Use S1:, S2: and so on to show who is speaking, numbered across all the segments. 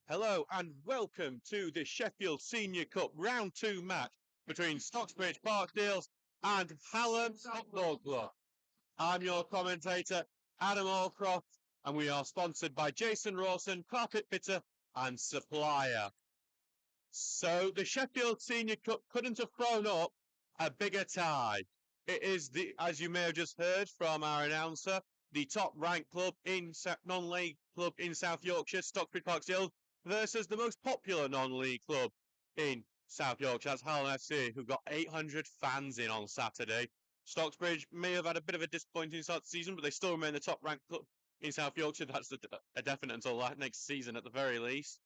S1: Hello and welcome to the Sheffield Senior Cup Round 2 match between Stocksbridge Parkdeals and Hallam Football Club. I'm your commentator, Adam Allcroft, and we are sponsored by Jason Rawson, Carpet Fitter and Supplier. So the Sheffield Senior Cup couldn't have thrown up a bigger tie. It is as you may have just heard from our announcer, the top-ranked club in non-league club in South Yorkshire, Stocksbridge Parkdeals, versus the most popular non-league club in South Yorkshire. That's Hallam FC, who got 800 fans in on Saturday. Stocksbridge may have had a bit of a disappointing start to the season, but they still remain the top-ranked club in South Yorkshire. That's a definite until next season at the very least.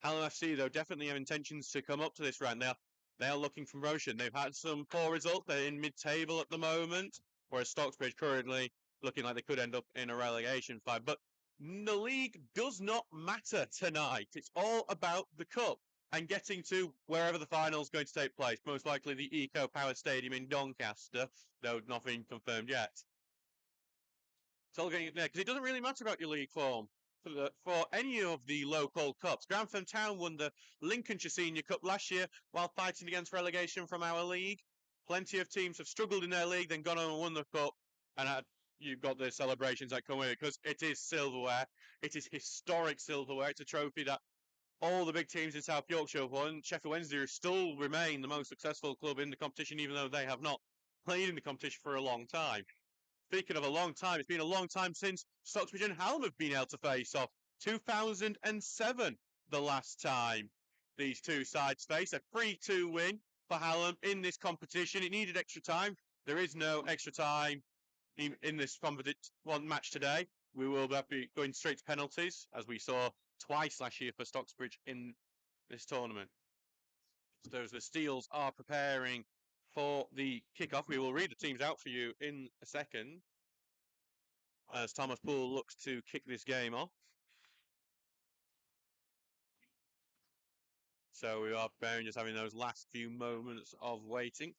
S1: Hallam FC, though, definitely have intentions to come up to this round. They are looking for promotion. They've had some poor results. They're in mid-table at the moment, whereas Stocksbridge currently looking like they could end up in a relegation fight. But the league does not matter tonight. It's all about the cup and getting to wherever the final is going to take place. Most likely the Eco Power Stadium in Doncaster, though nothing confirmed yet. It's all getting there because it doesn't really matter about your league form for any of the local cups. Grantham Town won the Lincolnshire Senior Cup last year while fighting against relegation from our league. Plenty of teams have struggled in their league, then gone on and won the cup, and you've got the celebrations that come with it because it is silverware. It is historic silverware. It's a trophy that all the big teams in South Yorkshire have won. Sheffield Wednesday still remain the most successful club in the competition, even though they have not played in the competition for a long time. Speaking of a long time, it's been a long time since Stocksbridge and Hallam have been able to face off. 2007, the last time these two sides faced. A 3-2 win for Hallam in this competition. It needed extra time. There is no extra time in this one match today. We will be going straight to penalties, as we saw twice last year for Stocksbridge in this tournament. So as the Steels are preparing for the kickoff, we will read the teams out for you in a second as Thomas Poole looks to kick this game off. So we are preparing, just having those last few moments of waiting.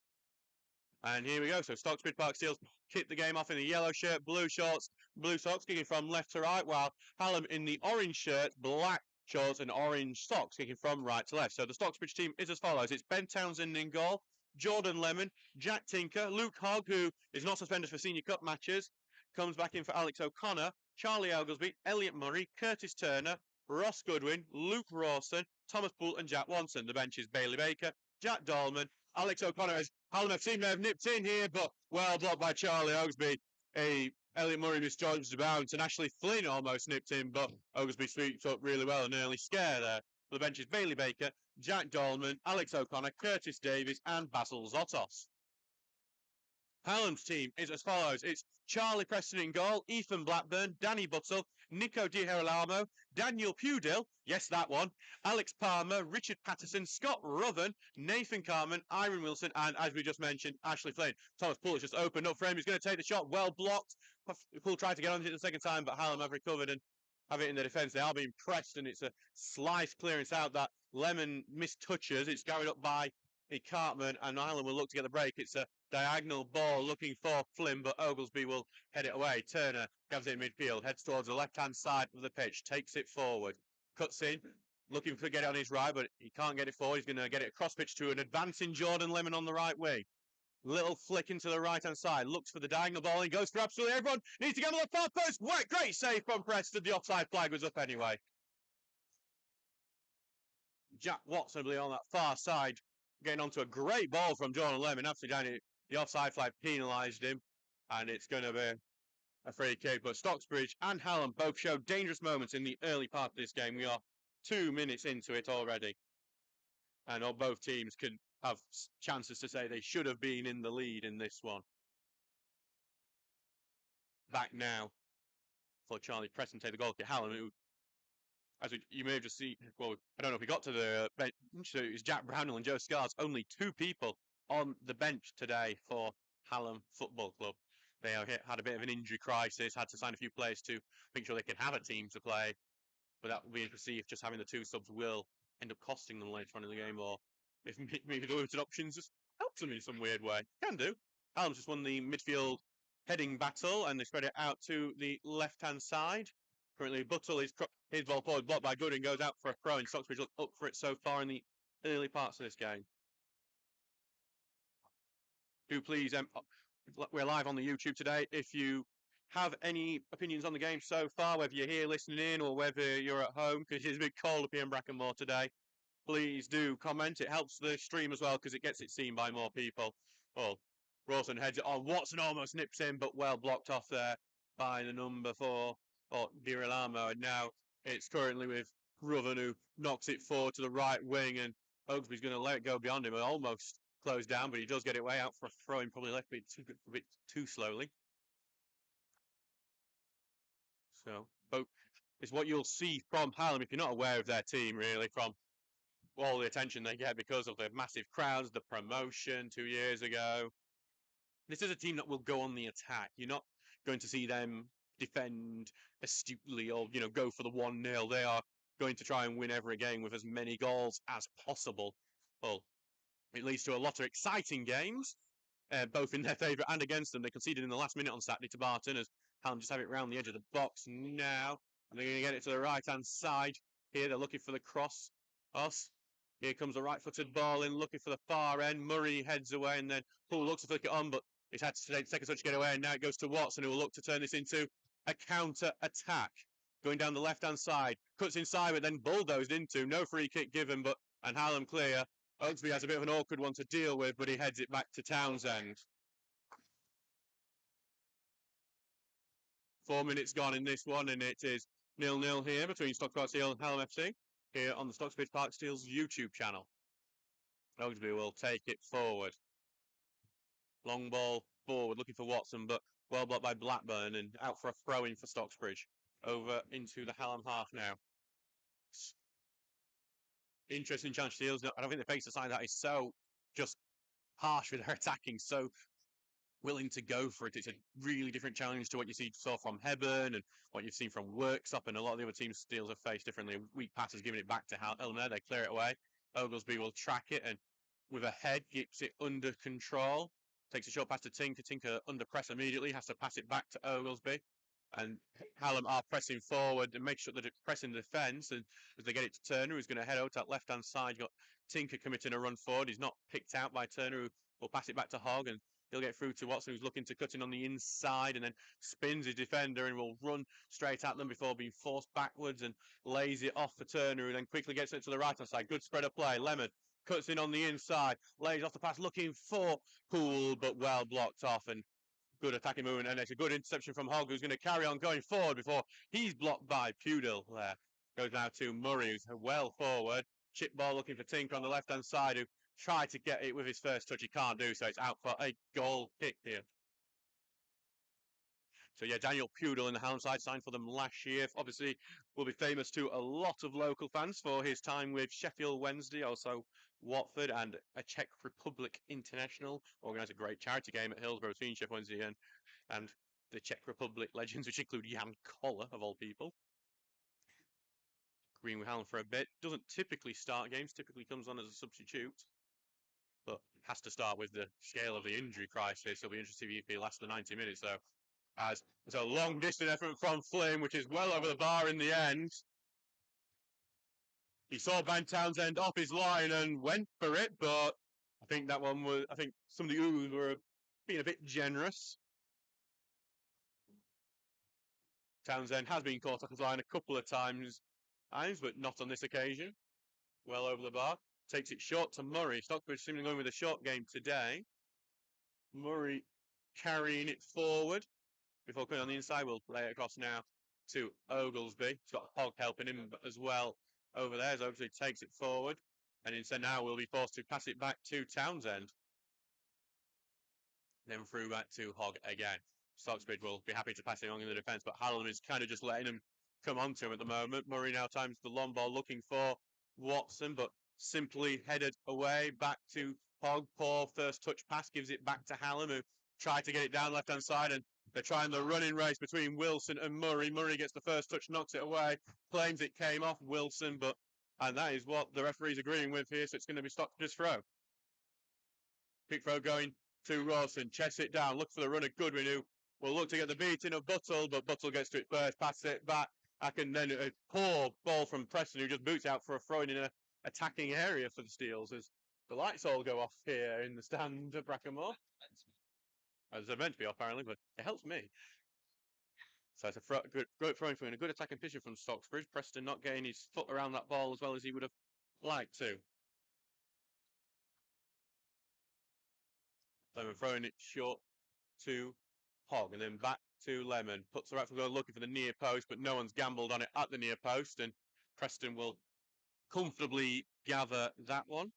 S1: And here we go. So Stocksbridge Parkdeals kick the game off in the yellow shirt, blue shorts, blue socks, kicking from left to right, while Hallam in the orange shirt, black shorts and orange socks, kicking from right to left. So the Stocksbridge team is as follows. It's Ben Townsend in goal, Jordan Lemon, Jack Tinker, Luke Hogg, who is not suspended for Senior Cup matches, comes back in for Alex O'Connor, Charlie Oglesby, Elliot Murray, Curtis Turner, Ross Goodwin, Luke Rawson, Thomas Poole and Jack Watson. The bench is Bailey Baker, Jack Dolman, Alex O'Connor as Hallam FC may have nipped in here, but well blocked by Charlie Oglesby. Elliot Murray misjudged the bounce, and Ashley Flynn almost nipped in, but Oglesby sweeps up really well, an early scare there. The bench is Bailey Baker, Jack Dolman, Alex O'Connor, Curtis Davies, and Basil Zotos. Hallam's team is as follows. It's Charlie Preston in goal, Ethan Blackburn, Danny Buttle, Nico Di Girolamo, Daniel Pewdill, yes, that one, Alex Palmer, Richard Patterson, Scott Ruthven, Nathan Carman, Iron Wilson, and as we just mentioned, Ashley Flynn. Thomas Poole has just opened up for him. He's going to take the shot, well blocked. Poole tried to get on it the second time, but Hallam have recovered and have it in the defence. They are being pressed, and it's a slice clearance out that Lemon mistouches. It's carried up by Cartman, and Hallam will look to get the break. It's a diagonal ball looking for Flynn, but Oglesby will head it away. Turner comes in midfield, heads towards the left-hand side of the pitch, takes it forward, cuts in, looking to get it on his right, but he can't get it forward. He's going to get it across pitch to an advancing Jordan Lemon on the right wing. Little flick into the right-hand side, looks for the diagonal ball, he goes for absolutely everyone. Needs to get on the far post. Great save from Preston. The offside flag was up anyway. Jack Watson on that far side, getting onto a great ball from Jordan Lemon. Absolutely down. The offside flag penalised him, and it's going to be a free kick. But Stocksbridge and Hallam both showed dangerous moments in the early part of this game. We are 2 minutes into it already, and both teams can have chances to say they should have been in the lead in this one. Back now for Charlie Preston take the goal. Hallam, who, you may have just seen, well, I don't know if we got to the bench. It was Jack Brownell and Joe Scars, only 2 people on the bench today for Hallam Football Club. They had a bit of an injury crisis, had to sign a few players to make sure they can have a team to play. But that will be to see if just having the 2 subs will end up costing them later on in the game, or if maybe the limited options just helps them in some weird way. Can do. Hallam's just won the midfield heading battle, and they spread it out to the left-hand side. Currently, Buttle is his ball forward, blocked by Gooding, goes out for a throw, and Stocksbridge look up for it so far in the early parts of this game. Do please, we're live on the YouTube today. If you have any opinions on the game so far, whether you're here listening in or whether you're at home, because it's a bit cold up here in Brackenmore today, please do comment. It helps the stream as well because it gets it seen by more people. Well, Rawson heads it on. Watson almost nips in, but well blocked off there by the number 4, or Girolamo. And now it's currently with Ruven, who knocks it forward to the right wing, and Oaksby's going to let it go beyond him. Almost closed down, but he does get it way out for a throw-in, probably left a bit too slowly. So, both is what you'll see from Hallam if you're not aware of their team, really, from all the attention they get because of the massive crowds, the promotion 2 years ago. This is a team that will go on the attack. You're not going to see them defend astutely or, go for the 1-0. They are going to try and win every game with as many goals as possible. Well, it leads to a lot of exciting games, both in their favour and against them. They conceded in the last minute on Saturday to Barton as Hallam just have it round the edge of the box now. And they're going to get it to the right-hand side here. They're looking for the cross. Here comes a right-footed ball in, looking for the far end. Murray heads away, and then Hull looks to flick it on, but it's had to take a touch to get away, and now it goes to Watson, who will look to turn this into a counter-attack. Going down the left-hand side, cuts inside, but then bulldozed into. No free kick given, and Hallam clear. Oaksby has a bit of an awkward one to deal with, but he heads it back to Townsend. 4 minutes gone in this one, and it is 0-0 here between Stockport Steel and Hallam FC, here on the Stocksbridge Park Steel's YouTube channel. Oaksby will take it forward. Long ball forward, looking for Watson, but well blocked by Blackburn, and out for a throw-in for Stocksbridge. Over into the Hallam half now. Interesting challenge to Steels. I don't think the pace side that is so just harsh with their attacking, so willing to go for it. It's a really different challenge to what you saw from Hebburn and what you've seen from Worksop, and a lot of the other teams Steels have faced differently. Weak passes giving it back to Hallam there. They clear it away. Oglesby will track it, and with a head, keeps it under control. Takes a short pass to Tinker. Tinker under press immediately. Has to pass it back to Oglesby. And Hallam are pressing forward and make sure that it's pressing the defence. And as they get it to Turner, who's going to head out that left-hand side. You've got Tinker committing a run forward. He's not picked out by Turner, who will pass it back to Hogg. And he'll get through to Watson, who's looking to cut in on the inside and then spins his defender and will run straight at them before being forced backwards and lays it off for Turner, who then quickly gets it to the right-hand side. Good spread of play. Lemon cuts in on the inside, lays off the pass, looking for Poole, but well blocked off, and good attacking movement, and it's a good interception from Hogg, who's going to carry on going forward before he's blocked by Pudil there. Goes now to Murray, who's well forward. Chip ball looking for Tinker on the left-hand side, who tried to get it with his first touch. He can't do so. It's out for a goal kick here. So yeah, Daniel Pudil in the Hallam side signed for them last year. Obviously, will be famous to a lot of local fans for his time with Sheffield Wednesday, also Watford, and a Czech Republic international. Organised a great charity game at Hillsborough between Sheffield Wednesday and the Czech Republic legends, which include Jan Koller, of all people. Green with Hallam for a bit. Doesn't typically start games, typically comes on as a substitute, but has to start with the scale of the injury crisis. It'll be interesting if he lasts the 90 minutes, though. As it's a long distance effort from Flynn, which is well over the bar in the end. He saw Van Townsend off his line and went for it, but I think that one was, I think some of the Oos were being a bit generous. Townsend has been caught off his line a couple of times, but not on this occasion. Well over the bar. Takes it short to Murray. Stockbridge seemingly going with a short game today. Murray carrying it forward. Before coming on the inside, we'll lay it across now to Oglesby. He's got Hogg helping him as well over there as Oglesby takes it forward. And instead now we'll be forced to pass it back to Townsend. Then through back to Hogg again. Stocksbridge will be happy to pass it along in the defence, but Hallam is kind of just letting him come on to him at the moment. Murray now times the long ball looking for Watson, but simply headed away back to Hogg. Poor first touch pass, gives it back to Hallam, who tried to get it down left-hand side, and they're trying the running race between Wilson and Murray. Murray gets the first touch, knocks it away, claims it came off Wilson, and that is what the referee's agreeing with here, so it's going to be Stockbridge's throw. Quick throw going to Rawson, chests it down, look for the run of Goodwin, who will look to get the beating of Buttle, but Buttle gets to it first, passes it back And then a poor ball from Preston, who just boots out for a throw in an attacking area for the Steels as the lights all go off here in the stand at Brackenmore. As they're meant to be off, apparently, but it helps me. So it's a good throwing through and a good attacking position from Stocksbridge. Preston not getting his foot around that ball as well as he would have liked to. Lemon throwing it short to Hogg and then back to Lemon. Puts the right foot looking for the near post, but no one's gambled on it at the near post, and Preston will comfortably gather that one.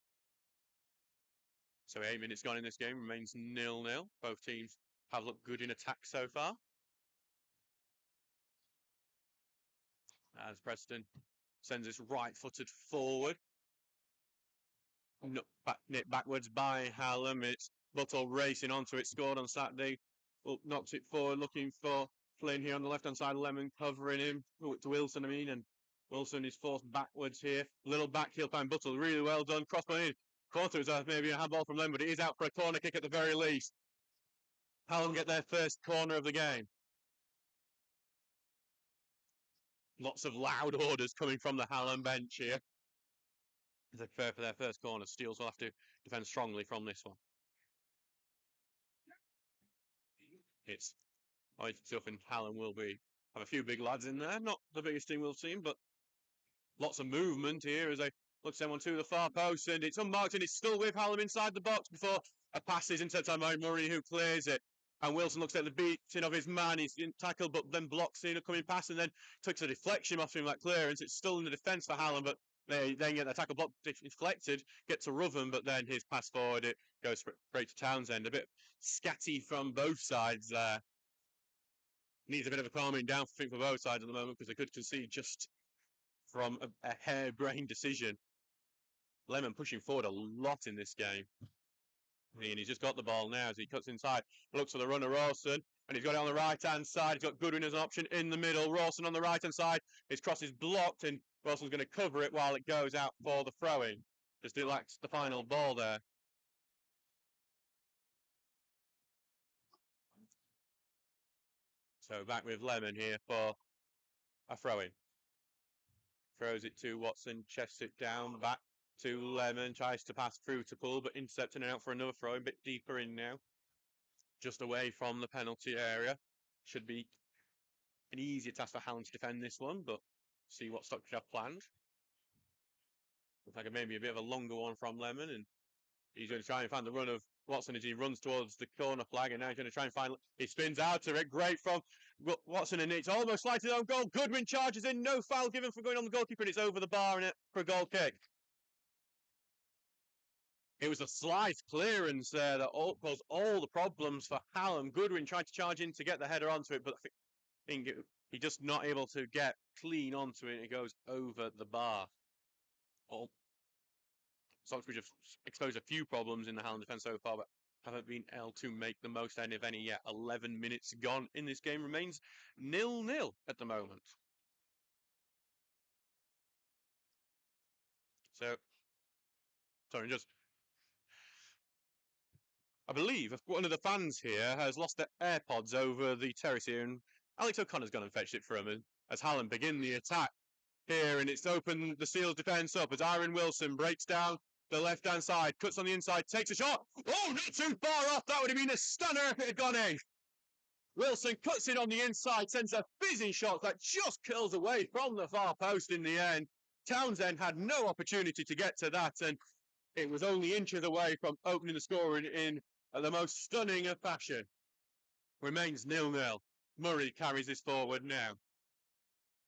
S1: So 8 minutes gone in this game, remains 0-0. Both teams have looked good in attack so far. As Preston sends this right-footed forward. Nipped backwards by Hallam. It's Buttle racing onto it, scored on Saturday. Well, knocks it forward, looking for Flynn here on the left-hand side. Lemon covering him. To Wilson, and Wilson is forced backwards here. Little back heel by Buttle, really well done. Crossbar in. Quarter is maybe a handball from Lemon, but it is out for a corner kick at the very least. Hallam get their first corner of the game. Lots of loud orders coming from the Hallam bench here. As they prepare for their first corner, Steels will have to defend strongly from this one. It's always tough, and Hallam will have a few big lads in there. Not the biggest team we've seen, but lots of movement here as they look someone to the far post, and it's unmarked, and it's still with Hallam inside the box before a pass is intercepted by Murray, who clears it. And Wilson looks at the beating of his man. He's tackled, but then blocks in a coming pass, and then takes a deflection off him like clearance. It's still in the defence for Hallam, but they then get the tackle block deflected, get to Ruthven, but then his pass forward, it goes straight to Townsend. A bit scatty from both sides there. Needs a bit of a calming down for both sides at the moment because they could concede just from a harebrained decision. Lemon pushing forward a lot in this game. And he's just got the ball now as he cuts inside. Looks for the runner, Rawson. And he's got it on the right-hand side. He's got Goodwin as an option in the middle. Rawson on the right-hand side. His cross is blocked and Rawson's going to cover it while it goes out for the throw-in. Just lacks the final ball there. So back with Lemon here for a throw-in. Throws it to Watson, chests it down, back to Lemon, tries to pass through to Poole, but intercepting out for another throw, a bit deeper in now. Just away from the penalty area. Should be an easier task for Hallam to defend this one, but see what Stockbridge have planned. Looks like maybe a bit of a longer one from Lemon, and he's going to try and find the run of Watson as he runs towards the corner flag, and now he's going to try and find... He spins out of it, great from Watson, and it's almost slightly on goal. Goodwin charges in, no foul given for going on the goalkeeper, and it's over the bar and for a goal kick. It was a slight clearance there that caused all the problems for Hallam. Goodwin tried to charge in to get the header onto it, but I think he just not able to get clean onto it. It goes over the bar. Stocksbridge have exposed a few problems in the Hallam defence so far, but haven't been able to make the most out of any yet. 11 minutes gone in this game, remains 0-0 at the moment. So, sorry, I believe one of the fans here has lost their AirPods over the terrace here, and Alex O'Connor's gone and fetched it for him as Hallam begin the attack here, and it's opened the Steel's defence up as Aaron Wilson breaks down the left-hand side, cuts on the inside, takes a shot. Oh, not too far off. That would have been a stunner if it had gone in. Wilson cuts it on the inside, sends a fizzing shot that just curls away from the far post in the end. Townsend had no opportunity to get to that, and it was only inches away from opening the scoring in the most stunning of fashion. Remains 0-0. Murray carries this forward now.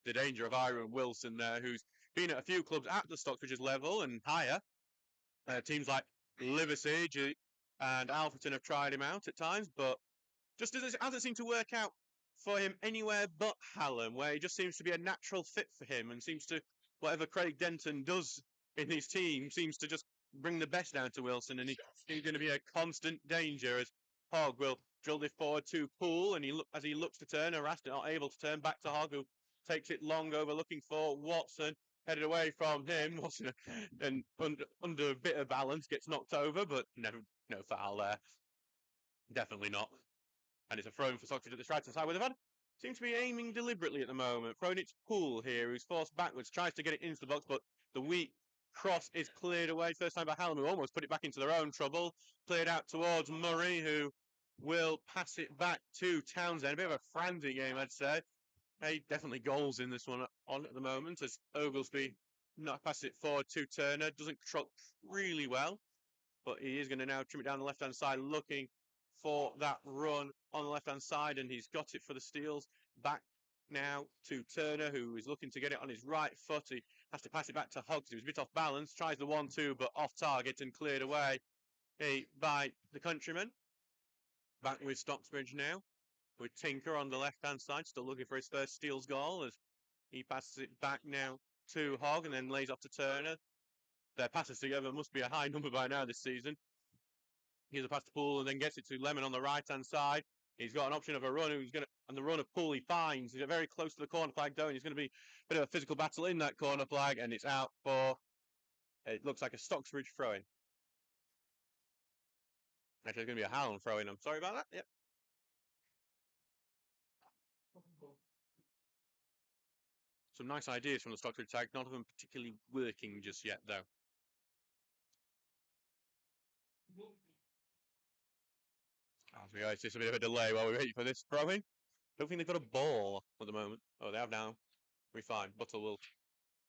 S1: The danger of Aaron Wilson there, who's been at a few clubs at the Stockbridge's level and higher. Teams like Liversedge and Alfreton have tried him out at times, but just hasn't seemed to work out for him anywhere but Hallam, where he just seems to be a natural fit for him and seems to, whatever Craig Denton does in his team, seems to just bring the best down to Wilson, and he's going to be a constant danger as Hogg will drill this forward to Poole, and as he looks to turn, harassed, not able to turn back to Hogg, who takes it long over looking for Watson, headed away from him. Watson, and under a bit of balance, gets knocked over, but no foul there. Definitely not. And it's a throw-in for Stockbridge at the right side with a Seems to be aiming deliberately at the moment. Throwing it to Poole here, who's forced backwards, tries to get it into the box, but the weak cross is cleared away. First time by Hallam, who almost put it back into their own trouble. Cleared out towards Murray, who will pass it back to Townsend. A bit of a frantic game, I'd say. Hey, definitely goals in this one on at the moment, as Oglesby not pass it forward to Turner. Doesn't control really well, but he is going to now trim it down the left-hand side, looking for that run on the left-hand side, and he's got it for the Steels. Back now to Turner, who is looking to get it on his right foot. He has to pass it back to Hoggs. He was a bit off balance, tries the 1-2, but off target and cleared away by the countryman. Back with Stocksbridge now, with Tinker on the left-hand side, still looking for his first Steels goal, as he passes it back now to Hogg and then lays off to Turner. Their passes together must be a high number by now this season. Here's a pass to Poole and then gets it to Lemon on the right-hand side. He's got an option of a run who's going to, and the run of Poole he finds. He's very close to the corner flag though, and he's going to be a bit of a physical battle in that corner flag, and it's out for, it looks like a Stocksbridge throw-in. Actually, it's going to be a Hallam throw-in. I'm sorry about that. Yep. Some nice ideas from the Stocksbridge tag, none of them particularly working just yet though. As we go, it's just a bit of a delay while we wait for this throw-in. Don't think they've got a ball at the moment. Oh, they have now. We're fine. Butler will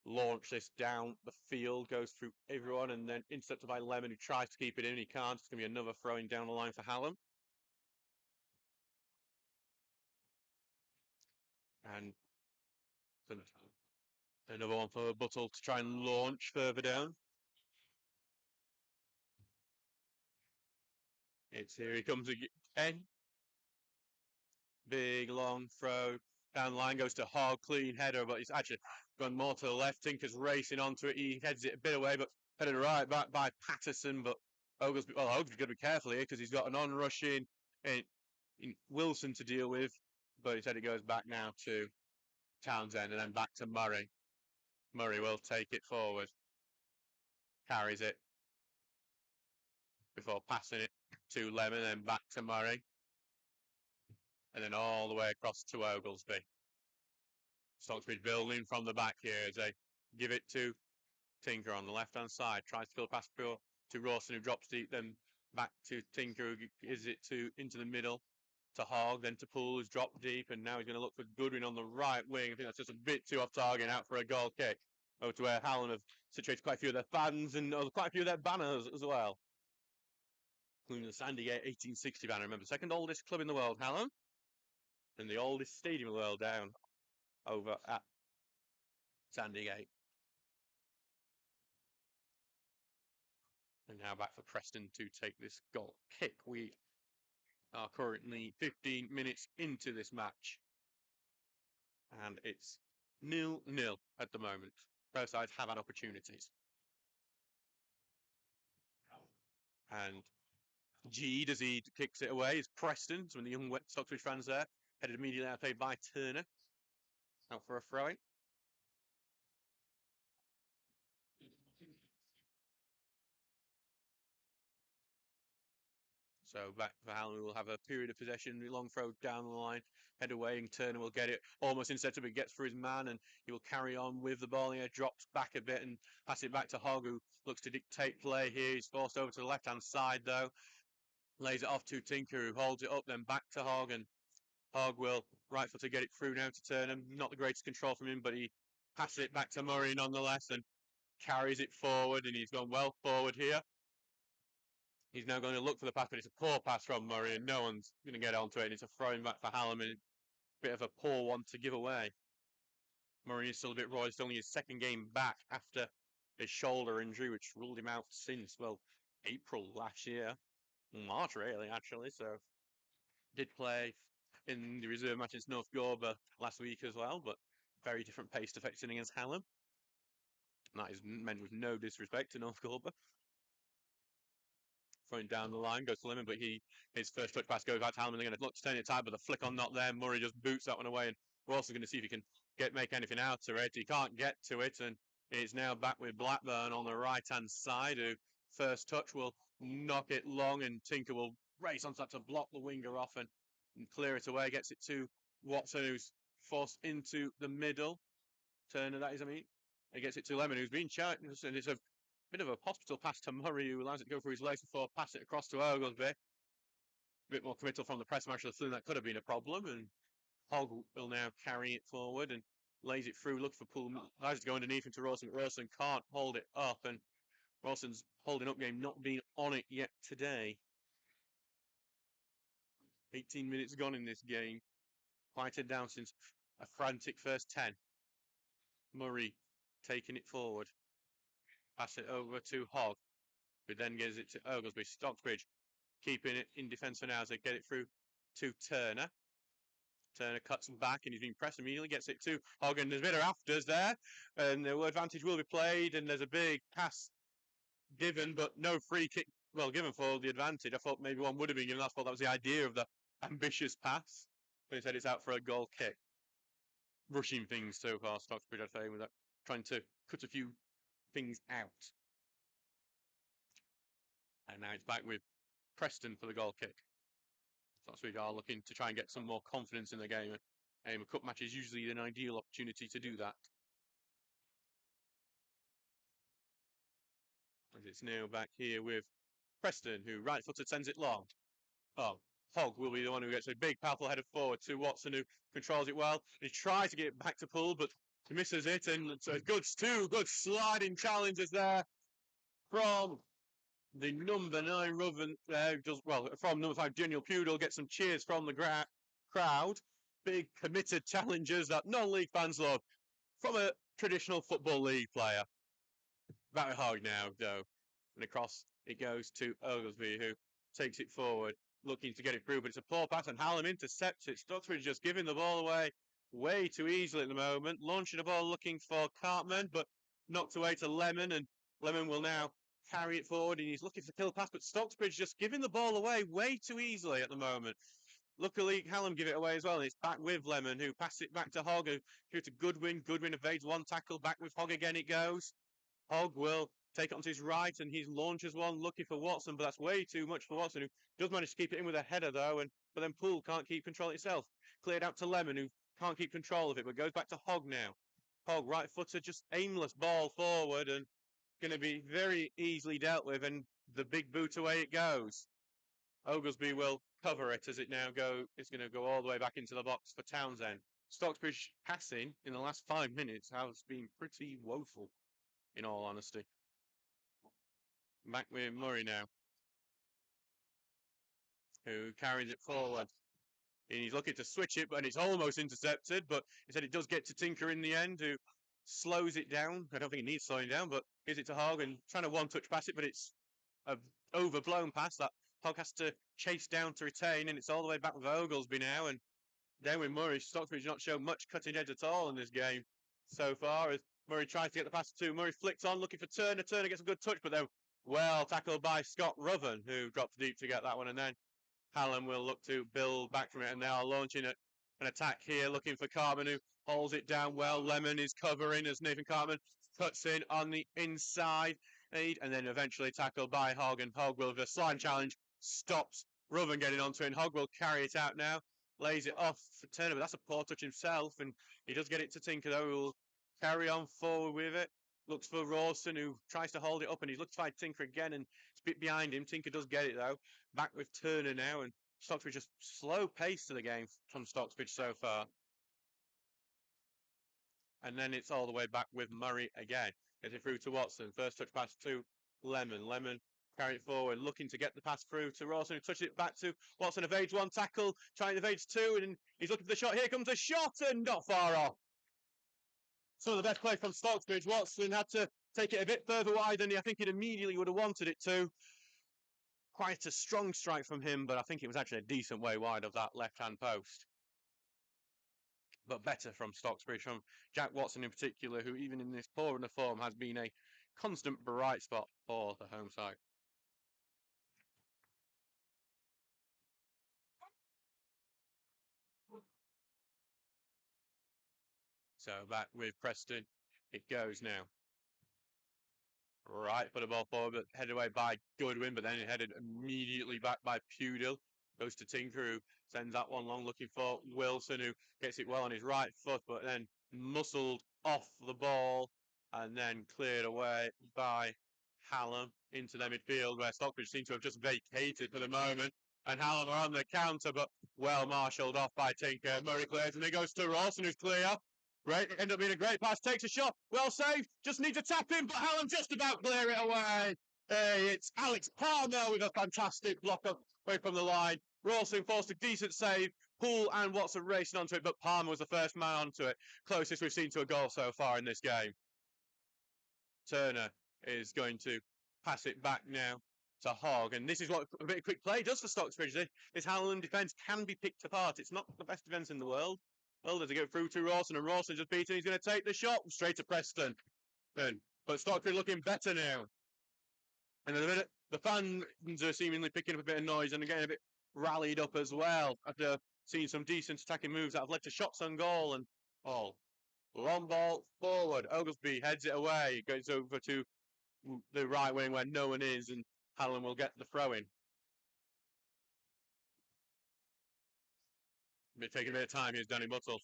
S1: launch this down the field, goes through everyone, and then intercepted by Lemon, who tries to keep it in. He can't. It's going to be another throwing down the line for Hallam. And another one for Buttle to try and launch further down. It's here he comes again. Big long throw down the line, goes to Hogg, clean header, but he's actually gone more to the left. Tinker's racing onto it. He heads it a bit away, but headed right back by Patterson. But Oglesby's got to be careful here because he's got an on-rushing in Wilson to deal with. But instead it goes back now to Townsend and then back to Murray. Murray will take it forward, carries it before passing it to Lemon, then back to Murray, and then all the way across to Oglesby. Stocksbridge building from the back here as they give it to Tinker on the left-hand side. Tries to fill pass to Rawson, who drops deep, then back to Tinker, who gives it into the middle to Hogg, then to Poole, who's dropped deep, and now he's going to look for Goodwin on the right wing. I think that's just a bit too off target, out for a goal kick. Over to where Hallam have situated quite a few of their fans and quite a few of their banners as well. Including the Sandygate 1860 banner. Remember, second oldest club in the world, Hallam. And the oldest stadium in the world down over at Sandygate. And now back for Preston to take this goal kick. We are currently 15 minutes into this match. And it's 0-0 at the moment. Both sides have had opportunities. And Gede, as he kicks it away, is Preston. Some of the young Stocksbridge fans there. Headed immediately out played by Turner. Out for a throw-in. So back for Hallam, we'll have a period of possession, long throw down the line, head away, and Turner will get it almost intercepted, but gets through his man, and he will carry on with the ball here, drops back a bit and pass it back to Hogg, who looks to dictate play here. He's forced over to the left-hand side, though. Lays it off to Tinker, who holds it up, then back to Hogg, and Hogg will right foot to get it through now to Turner. Not the greatest control from him, but he passes it back to Murray nonetheless, and carries it forward, and he's gone well forward here. He's now going to look for the pass, but it's a poor pass from Murray, and no one's going to get onto it. And it's a throwing back for Hallam, and a bit of a poor one to give away. Murray is still a bit raw. It's only his second game back after his shoulder injury, which ruled him out since, well, April last year. March, really, actually. So, did play in the reserve match against North Gorber last week as well, but very different pace to fixing against Hallam. And that is meant with no disrespect to North Gorber. Throwing down the line, goes to Lemon, but his first touch pass goes out to Hallam, and they're going to look to turn it tight, but the flick on not there. Murray just boots that one away, and we're also going to see if he can make anything out of it. He can't get to it, and it's now back with Blackburn on the right-hand side, who first touch will knock it long, and Tinker will race on that to block the winger off and clear it away, gets it to Watson, who's forced into the middle. Turner, that is, I mean. He gets it to Lemon, who's been charged, and it's a bit of a hospital pass to Murray, who allows it to go through his legs before pass it across to Oglesby. A bit more committal from the press match. That could have been a problem, and Hogg will now carry it forward and lays it through. Look for Poole. Tries to go underneath into Rawson. Rawson can't hold it up, and Rawson's holding up game not been on it yet today. 18 minutes gone in this game. Quieted down since a frantic first 10. Murray taking it forward. Pass it over to Hogg, who then gives it to Oglesby. Stocksbridge keeping it in defence for now as they get it through to Turner. Turner cuts him back and he's being pressed immediately, gets it to Hogg, and there's a bit of afters there, and the advantage will be played, and there's a big pass given, but no free kick, well, given for the advantage. I thought maybe one would have been given, I thought that was the idea of the ambitious pass, but instead it's out for a goal kick. Rushing things so far, Stocksbridge, I'd say, without trying to cut a few things out. And now it's back with Preston for the goal kick. Stocksbridge are looking to try and get some more confidence in the game. A cup match is usually an ideal opportunity to do that. As it's now back here with Preston, who right-footed sends it long. Oh, Hogg will be the one who gets a big, powerful header forward to Watson, who controls it well. He tries to get it back to Poole, but he misses it, and so two good sliding challenges there from the number 9 Ruven, from number 5 Daniel Pudel. Gets some cheers from the crowd. Big committed challengers that non-league fans love from a traditional football league player. Back with Hogg now, though, and across it goes to Oglesby, who takes it forward, looking to get it through, but it's a poor pass, and Hallam intercepts it. Stocksbridge just giving the ball away way too easily at the moment, launching the ball looking for Cartman, but knocked away to Lemon, and Lemon will now carry it forward, and he's looking for kill pass, but Stocksbridge just giving the ball away way too easily at the moment. Luckily, Hallam give it away as well, and it's back with Lemon, who passes it back to Hogg, who gives it to Goodwin. Goodwin evades one tackle, back with Hogg again it goes. Hogg will take it onto his right, and he launches one looking for Watson, but that's way too much for Watson, who does manage to keep it in with a header, though, but then Poole can't keep control itself. Cleared out to Lemon, who can't keep control of it, but goes back to Hogg now. Hogg, right-footed, just aimless ball forward, and going to be very easily dealt with, and the big boot away it goes. Oglesby will cover it as it now it's going to go all the way back into the box for Townsend. Stocksbridge passing in the last 5 minutes has been pretty woeful, in all honesty. Back with Murray now, who carries it forward. And he's looking to switch it, but it's almost intercepted, but instead it does get to Tinker in the end, who slows it down. I don't think it needs slowing down, but gives it to Hogg and trying to one-touch pass it, but it's an overblown pass that Hogg has to chase down to retain, and it's all the way back with Oglesby now, and then with Murray. Stocksbridge not shown much cutting edge at all in this game so far, as Murray tries to get the pass to Murray, flicks on, looking for Turner. Turner gets a good touch, but then well tackled by Scott Ruven, who drops deep to get that one, and then Hallam will look to build back from it, and they are launching an attack here, looking for Cartman, who holds it down well. Lemon is covering as Nathan Cartman cuts in on the inside, and then eventually tackled by Hogg, and Hogg will, with a slide challenge, stops Ruven getting onto it, and Hogg will carry it out now, lays it off for Turner, but that's a poor touch himself, and he does get it to Tinker, though, who will carry on forward with it. Looks for Rawson, who tries to hold it up, and he's looks to find Tinker again, and it's a bit behind him. Tinker does get it, though. Back with Turner now, and Stocksbridge just slow pace to the game from Stocksbridge so far. And then it's all the way back with Murray again. Gets it through to Watson. First touch pass to Lemon. Lemon carry it forward, looking to get the pass through to Rawson, who touches it back to Watson. Evades one tackle, trying to evade two, and he's looking for the shot. Here comes the shot, and not far off. Some of the best play from Stocksbridge. Watson had to take it a bit further wide than I think it immediately would have wanted it to. Quite a strong strike from him, but I think it was actually a decent way wide of that left-hand post. But better from Stocksbridge, from Jack Watson in particular, who even in this poor run of form has been a constant bright spot for the home side. So back with Preston, it goes now. Right, put the ball forward, but headed away by Goodwin, but then it headed immediately back by Pudel. Goes to Tinker, who sends that one long, looking for Wilson, who gets it well on his right foot, but then muscled off the ball and then cleared away by Hallam into their midfield, where Stockbridge seem to have just vacated for the moment. And Hallam are on the counter, but well marshalled off by Tinker. Murray clears, and it goes to Rawson, who's clear. Great, end up being a great pass, takes a shot, well saved, just needs to tap in, but Hallam just about clear it away. Hey, it's Alex Palmer with a fantastic block away from the line. Rawson forced a decent save. Poole and Watson racing onto it, but Palmer was the first man onto it. Closest we've seen to a goal so far in this game. Turner is going to pass it back now to Hogg, and this is what a bit of quick play does for Stocksbridge. This Hallam defence can be picked apart. It's not the best defence in the world. Well, does it go through to Rawson, and Rawson just beating. He's going to take the shot straight to Preston. But Stockbridge looking better now. And in a minute, the fans are seemingly picking up a bit of noise and getting a bit rallied up as well after seeing some decent attacking moves that have led to shots on goal and all. Long ball forward. Oglesby heads it away. Goes over to the right wing where no one is, and Hallam will get the throw in. Taking a bit of time. Here's Danny Buttle.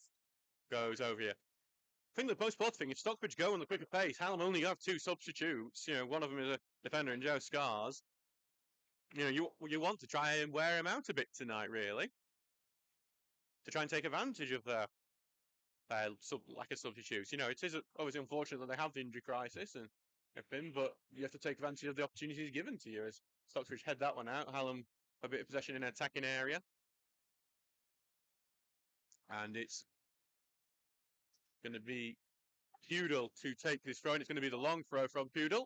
S1: Goes over here. I think the most important thing, if Stockbridge go on the quicker pace, Hallam only have 2 substitutes. One of them is a defender in Joe Scars. You want to try and wear him out a bit tonight, really, to try and take advantage of their lack of substitutes. It is obviously unfortunate that they have the injury crisis and everything, but you have to take advantage of the opportunities given to you. As Stockbridge head that one out, Hallam a bit of possession in an attacking area, and it's going to be Pudel to take this throw, and it's going to be the long throw from Pudel.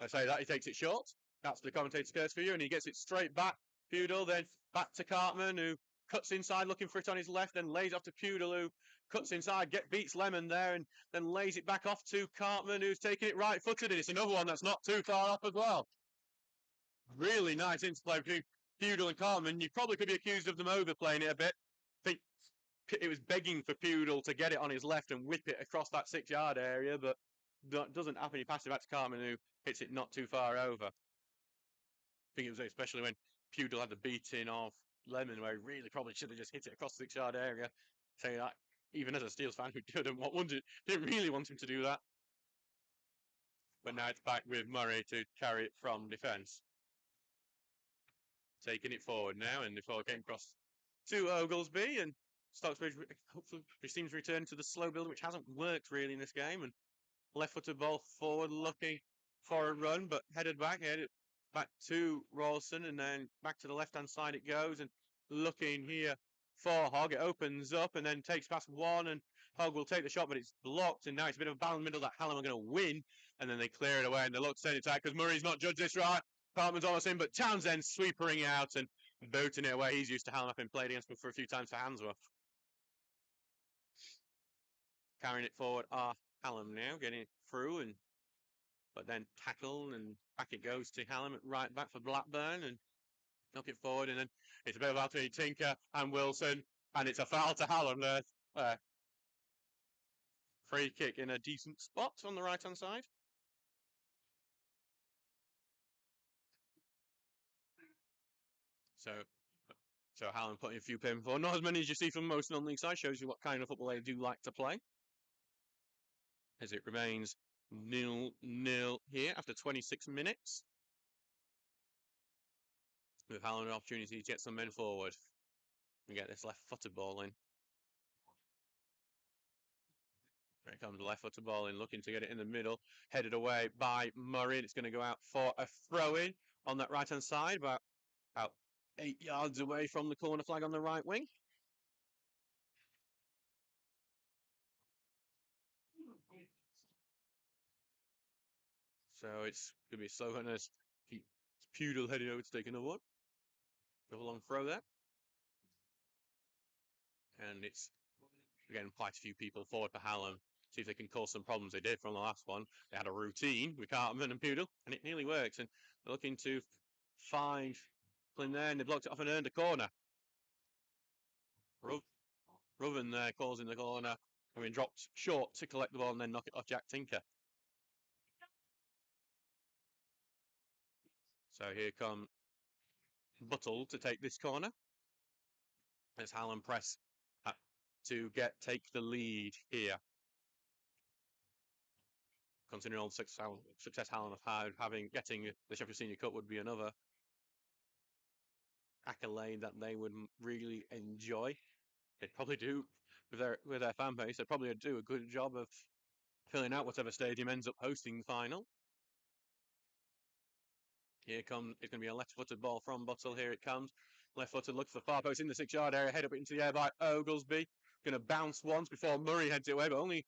S1: I say that, he takes it short. That's the commentator's curse for you, and he gets it straight back. Pudel, then back to Cartman, who cuts inside, looking for it on his left, then lays off to Pudel, who cuts inside, beats Lemon there, and then lays it back off to Cartman, who's taking it right-footed, and it's another one that's not too far off as well. Really nice interplay between Pudel and Cartman. You probably could be accused of them overplaying it a bit. I think it was begging for Pudel to get it on his left and whip it across that 6-yard area, but that doesn't happen. He passes it back to Cartman, who hits it not too far over. I think it was especially when Pudel had the beating of Lemon, where he really probably should have just hit it across the 6-yard area. Saying that, even as a Steels fan who didn't really want him to do that. But now it's back with Murray to carry it from defence. Taking it forward now, and the forward came across to Oglesby, and Stocksbridge hopefully seems to return to the slow build, which hasn't worked really in this game. And left-footed ball forward, looking for a run, but headed back to Rawson, and then back to the left-hand side it goes, and looking here for Hogg. It opens up and then takes past one, and Hogg will take the shot, but it's blocked, and now it's a bit of a battle in the middle that Hallam are going to win, and then they clear it away, and they look to send it back because Murray's not judged this right. Cartman's almost in, but Townsend sweepering it out and booting it away. He's used to Hallam, having played against him for a few times for Handsworth. Carrying it forward are Hallam now, getting it through, but then tackle, and back it goes to Hallam at right back for Blackburn, and knock it forward, and then it's a bit of Anthony Tinker and Wilson, and it's a foul to Hallam there. Free kick in a decent spot on the right-hand side. So Hallam putting a few pin for, not as many as you see from most non-league sides, shows you what kind of football they do like to play. As it remains 0-0 here after 26 minutes. With Hallam an opportunity to get some men forward and get this left-footed ball in. Here comes the left-footed ball in, looking to get it in the middle, headed away by Murray. It's going to go out for a throw-in on that right-hand side, about 8 yards away from the corner flag on the right wing. So it's going to be slow, and as Pudel heading over to take another one. Double long throw there. And it's, again, quite a few people forward for Hallam. See if they can cause some problems. They did from the last one. They had a routine with Cartman and Pudel, and it nearly works. And they're looking to find Flynn there, and they blocked it off and earned a corner. Ruven there causing the corner. I mean, dropped short to collect the ball and then knock it off Jack Tinker. So here come Buttle to take this corner. As Hallam press to take the lead here. Considering all the success Hallam have had, getting the Sheffield Senior Cup would be another accolade that they would really enjoy. They'd probably do with their fan base. They'd probably do a good job of filling out whatever stadium ends up hosting the final. Here comes, it's going to be a left-footed ball from Buttle. Here it comes. Left-footed, looks for the far post in the 6-yard area. Head up into the air by Oglesby. Going to bounce once before Murray heads it away, but only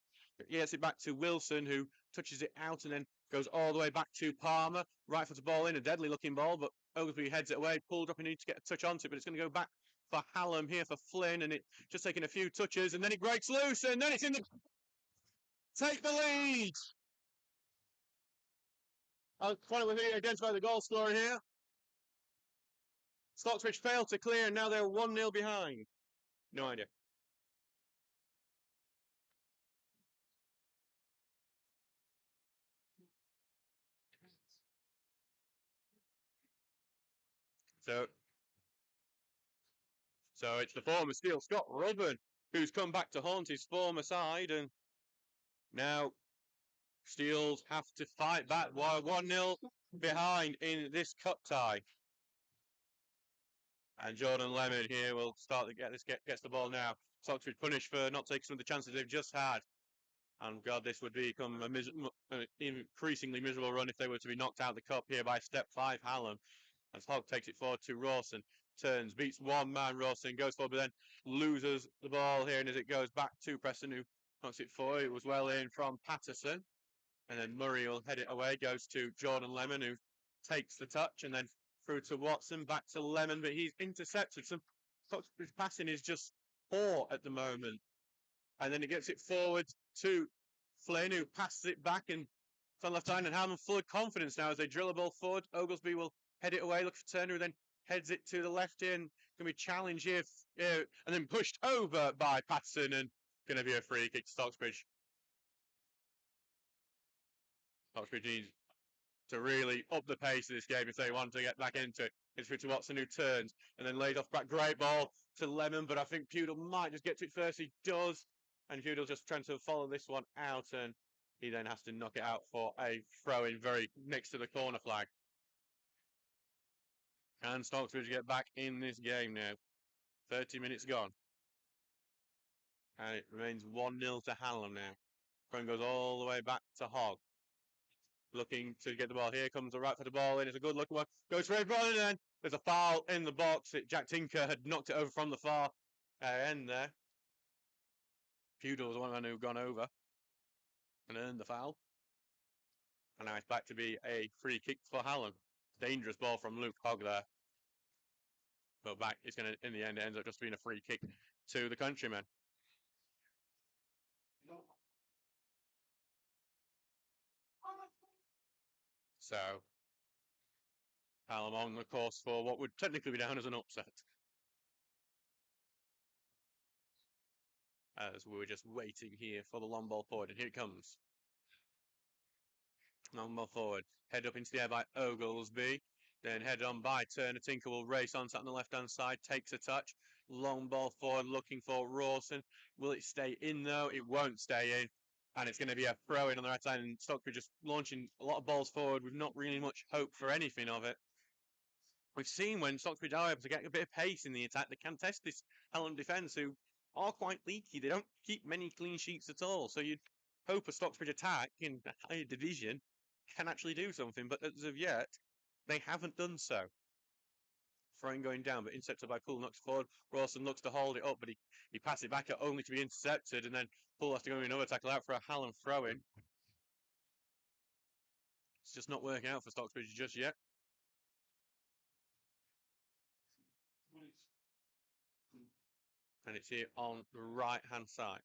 S1: gets it back to Wilson, who touches it out and then goes all the way back to Palmer. Right-footed ball in, a deadly-looking ball, but Oglesby heads it away. Pulled up and needs to get a touch onto it, but it's going to go back for Hallam here for Flynn, and it just taking a few touches, and then it breaks loose, and then it's in the... Take the lead! I'll finally identify the goal scorer here. Stocksbridge failed to clear, and now they're 1-0 behind. No idea. So it's the former Steel Scott Rubban who's come back to haunt his former side, and now Steels have to fight back while 1-0 behind in this cup tie. And Jordan Lemon here will start to gets the ball now. Stocksbridge punished for not taking some of the chances they've just had. And God, this would become an increasingly miserable run if they were to be knocked out of the cup here by step 5 Hallam. As Hogg takes it forward to Rawson, turns, beats one man, Rawson goes forward, but then loses the ball here, and as it goes back to Preston, who knocks it forward. It was well in from Patterson, and then Murray will head it away, goes to Jordan Lemon, who takes the touch, and then through to Watson, back to Lemon, but he's intercepted. Some passing is just poor at the moment. And then he gets it forward to Flynn, who passes it back, and it's on left hand, and Hallam full of confidence now as they drill the ball forward. Oglesby will head it away, look for Turner, who then heads it to the left end. Going to be challenged here, and then pushed over by Patterson, and going to be a free kick to Stocksbridge. Stocksbridge needs to really up the pace of this game if they want to get back into it. It's through to Watson, who turns and then laid off back. Great ball to Lemon, but I think Pudel might just get to it first. He does, and Pudel just trying to follow this one out, and he then has to knock it out for a throw-in very next to the corner flag. And Stocksbridge get back in this game now. 30 minutes gone. And it remains 1-0 to Hallam now. Front goes all the way back to Hogg. Looking to get the ball. Here comes the right for the ball in. It's a good looking one. Goes for everyone, and then there's a foul in the box. Jack Tinker had knocked it over from the far end there. Pudel was the one who gone over and earned the foul. And now it's back to be a free kick for Hallam. Dangerous ball from Luke Hogg there. But back, it's going to, in the end, it ends up just being a free kick to the Countrymen. So, Hallam on the course for what would technically be down as an upset. As we were just waiting here for the long ball forward, and here it comes. Long ball forward, head up into the air by Oglesby, then head on by Turner. Tinker will race on the left-hand side, takes a touch. Long ball forward, looking for Rawson. Will it stay in though? It won't stay in. And it's going to be a throw-in on the right side, and Stockbridge just launching a lot of balls forward with not really much hope for anything of it. We've seen when Stockbridge are able to get a bit of pace in the attack, they can test this Hallam defence, who are quite leaky. They don't keep many clean sheets at all. So you'd hope a Stocksbridge attack in a higher division can actually do something, but as of yet, they haven't done so. Throwing going down, but intercepted by Poole, knocks forward. Rawson looks to hold it up, but he passes it back out only to be intercepted, and then Poole has to go in another tackle out for a Hallam throw-in. It's just not working out for Stocksbridge just yet. And it's here on the right-hand side.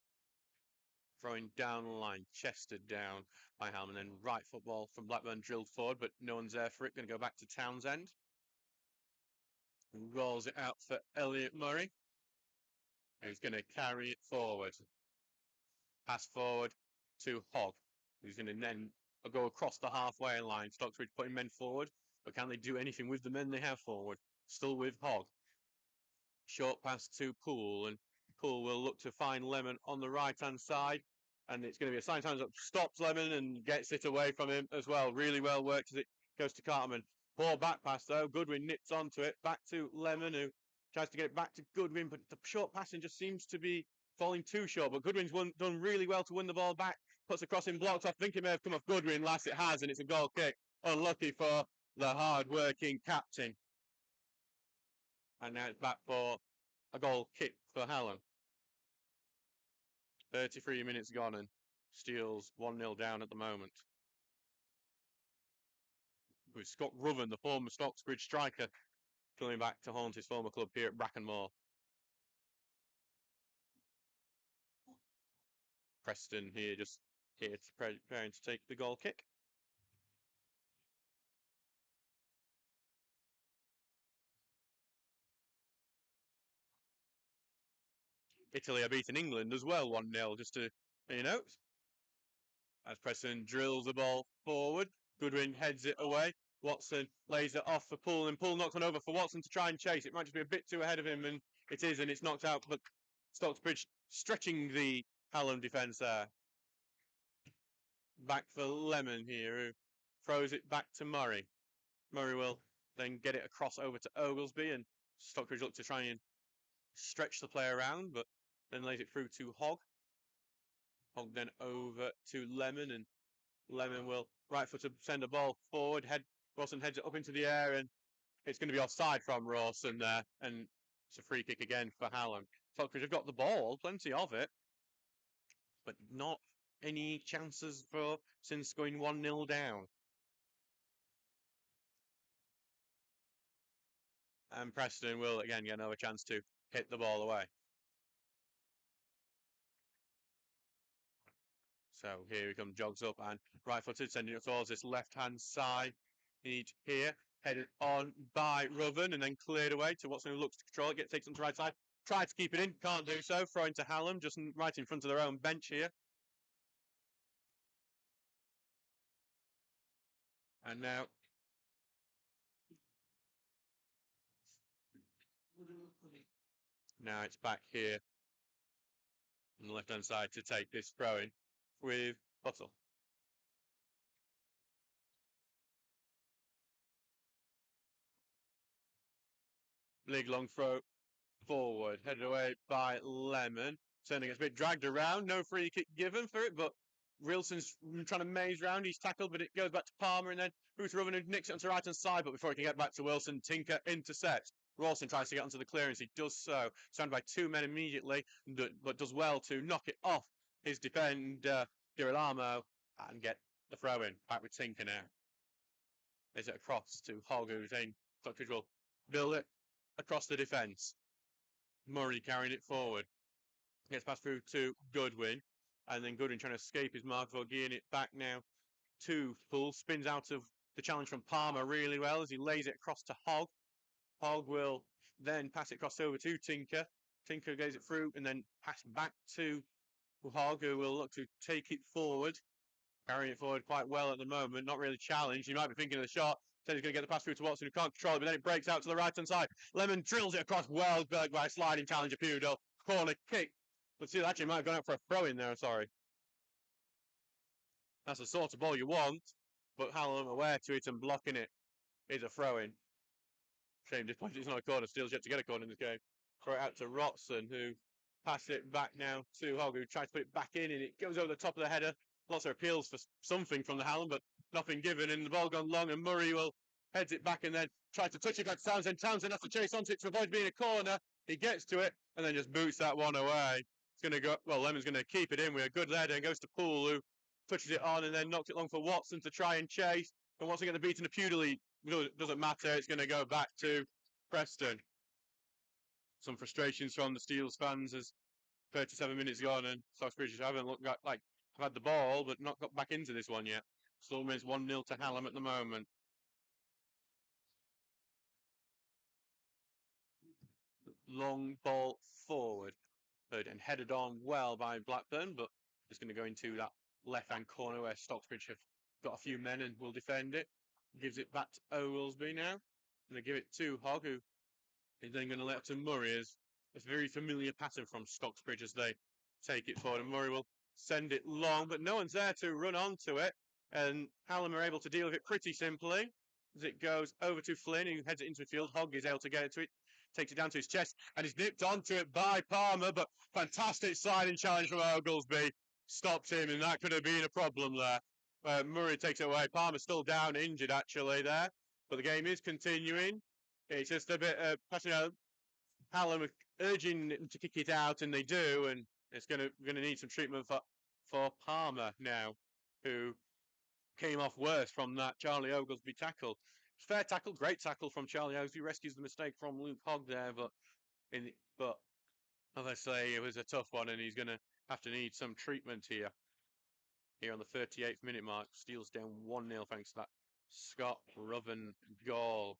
S1: Throwing down the line, chested down by Hallam, and then right football from Blackburn drilled forward, but no one's there for it. Going to go back to Townsend. Rolls it out for Elliot Murray, who's going to carry it forward. Pass forward to Hogg, who's going to then go across the halfway line. Stocksbridge putting men forward, but can they do anything with the men they have forward? still with Hogg. Short pass to Poole, and Poole will look to find Lemon on the right-hand side. And it's going to be a sign times up, stops Lemon and gets it away from him as well. Really well worked as it goes to Cartman. Poor back pass though. Goodwin nips onto it. Back to Lemon, who tries to get it back to Goodwin, but the short passing just seems to be falling too short. But Goodwin's done really well to win the ball back. Puts the cross in, blocked off. I think it may have come off Goodwin. Last it has, and it's a goal kick. Unlucky for the hard-working captain. And now it's back for a goal kick for Hallam. 33 minutes gone and Steele's 1-0 down at the moment. With Scott Ruven, the former Stocksbridge striker, coming back to haunt his former club here at Brackenmore. Preston here, just here preparing to take the goal kick. Italy are beating England as well 1-0, just to, you know. As Preston drills the ball forward, Goodwin heads it away. Watson lays it off for Poole, and Poole knocks one over for Watson to try and chase. It might just be a bit too ahead of him, and it is, and it's knocked out. But Stocksbridge stretching the Hallam defence there. Back for Lemon here, who throws it back to Murray. Murray will then get it across over to Oglesby, and Stockbridge look to try and stretch the play around, but then lays it through to Hogg. Hogg then over to Lemon, and Lemon will right foot to send the ball forward. Rawson heads it up into the air, and it's going to be offside from Rawson there, and it's a free kick again for Hallam. Stockbridge have got the ball, plenty of it, but not any chances for since going 1-0 down. And Preston will again get another chance to hit the ball away. So here he comes, jogs up and right-footed, sending it towards this left-hand side. Here, headed on by Ruven and then cleared away to Watson, who looks to control it, takes it on the right side. Tried to keep it in, can't do so. Throwing to Hallam, just right in front of their own bench here. And now it's back here on the left-hand side to take this throw-in with Buttle. Big long throw forward, headed away by Lemon. Turning gets a bit dragged around, no free kick given for it, but Rilson's trying to maze round. He's tackled, but it goes back to Palmer, and then Bruce Ruven, who nicks it onto the right-hand side, but before he can get back to Wilson, Tinker intercepts. Rawson tries to get onto the clearance. He does so. Surrounded by two men immediately, but does well to knock it off his defender, Girolamo, and get the throw-in. Back with Tinker now. Is it across to Hogg, who's in. Stockbridge will build it across the defence. Murray carrying it forward. Gets passed through to Goodwin. And then Goodwin trying to escape his mark for gearing it back now to Poole. Spins out of the challenge from Palmer really well as he lays it across to Hogg. Hogg will then pass it across over to Tinker. Tinker gets it through and then pass back to Hogg, who will look to take it forward. Carrying it forward quite well at the moment. Not really challenged. You might be thinking of the shot. Said he's going to get the pass through to Watson, who can't control it, but then it breaks out to the right-hand side. Lemon drills it across well by a sliding challenger Pudel. Corner kick. Let's see, it actually might have gone out for a throw in there, sorry. That's the sort of ball you want, but Hallam aware to it and blocking it is a throw in. Shame this point it's not a corner. Steele's yet to get a corner in this game. Throw it out to Rotson, who passed it back now to Hogg, who tries to put it back in, and it goes over the top of the header. Lots of appeals for something from the Hallam, but nothing given, and the ball gone long, and Murray will heads it back and then tries to touch it back to Townsend. Townsend has to chase onto it to avoid being a corner. He gets to it and then just boots that one away. It's going to go, well, Lemon's going to keep it in with a good header and goes to Poole, who touches it on and then knocks it long for Watson to try and chase. And Watson getting beaten to Pewdley, doesn't matter. It's going to go back to Preston. Some frustrations from the Steele's fans as 37 minutes gone and Stocksbridge haven't looked like have had the ball but not got back into this one yet. Still remains 1-0 to Hallam at the moment. Long ball forward and headed on well by Blackburn, but it's going to go into that left-hand corner where Stocksbridge have got a few men and will defend it. Gives it back to Oglesby now. Going to give it to Hogg, who He's then going to let to Murray as it's a very familiar pattern from Stocksbridge as they take it forward. And Murray will send it long, but no one's there to run onto it. And Hallam are able to deal with it pretty simply as it goes over to Flynn, who heads it into midfield. Hogg is able to get it to it, takes it down to his chest, and he's nipped onto it by Palmer, but fantastic sliding challenge from Oglesby stopped him, and that could have been a problem there. Murray takes it away. Palmer's still down, injured actually there, but the game is continuing. It's just a bit, Hallam are urging them to kick it out, and they do, and it's going to need some treatment for Palmer now, who came off worse from that Charlie Oglesby tackle. Fair tackle, great tackle from Charlie Oglesby, rescues the mistake from Luke Hogg there, but as I say, it was a tough one, and he's going to have to need some treatment here. Here on the 38th minute mark, Steele's down 1-0 thanks to that Scott Ruven goal.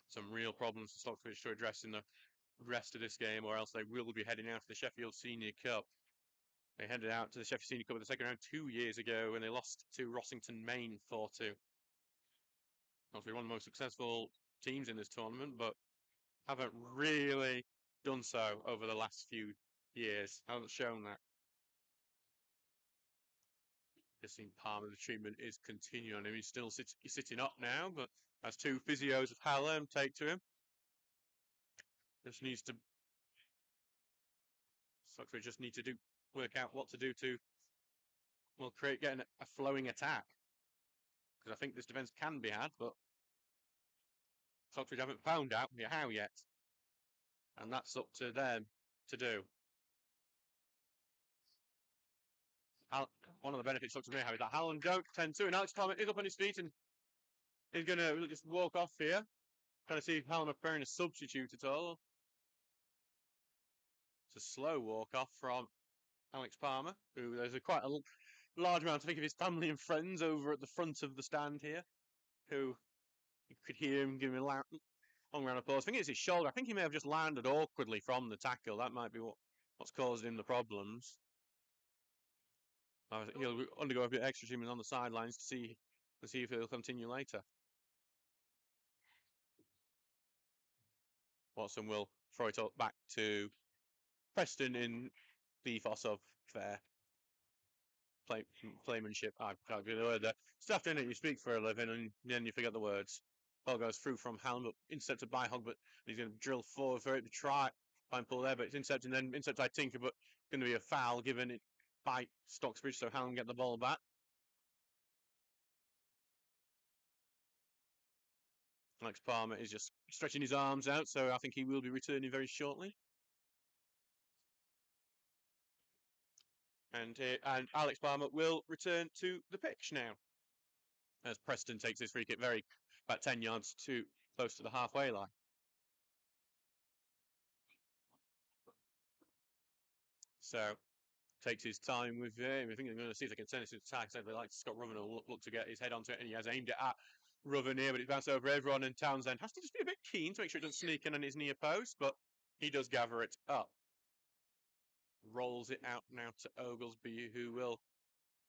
S1: Some real problems for Stockbridge to address in the rest of this game, or else they will be heading out to the Sheffield Senior Cup. They headed out to the Sheffield Senior Cup in the second round 2 years ago when they lost to Rossington Main 4-2. Obviously one of the most successful teams in this tournament, but haven't really done so over the last few years. Haven't shown that. Just seen Palmer, the treatment is continuing. I mean, he's still sitting up now, but as two physios of Hallam take to him. Just needs to Stockbridge just need to work out what to do to getting a flowing attack, because I think this defence can be had, but Stockbridge haven't found out how yet, and that's up to them to do. One of the benefits Stockbridge may have is that Hallam don't tend to, and Alex Palmer is up on his feet and is going to just walk off here, trying to see if Hallam are preparing a substitute at all. It's a slow walk off from Alex Palmer, who there's quite a large amount, I think, of his family and friends over at the front of the stand here, who you could hear him giving a long round of applause. I think it's his shoulder. I think he may have just landed awkwardly from the tackle. That might be what's caused him the problems. He'll undergo a bit of extra treatment on the sidelines to see if he'll continue later. Watson will throw it up back to Preston in the ethos of fair playmanship. I can't get the word there. Stuff in it, you speak for a living and then you forget the words. Ball goes through from Hallam, but intercepted by Hogg, but he's going to drill forward for it to try and pull there, but it's intercepted and then intercepted by Tinker, but going to be a foul given it by Stocksbridge, so Hallam get the ball back. Alex Palmer is just stretching his arms out, so I think he will be returning very shortly. And Alex Palmer will return to the pitch now, as Preston takes his free kick about 10 yards too close to the halfway line. So takes his time with him. I think they're going to see if they can send it to attack. So they like Scott Ruven will look to get his head onto it, and he has aimed it at Ruven here, but it's bounced over everyone, and Townsend has to just be a bit keen to make sure it doesn't sneak in on his near post, but he does gather it up. Rolls it out now to Oglesby, who will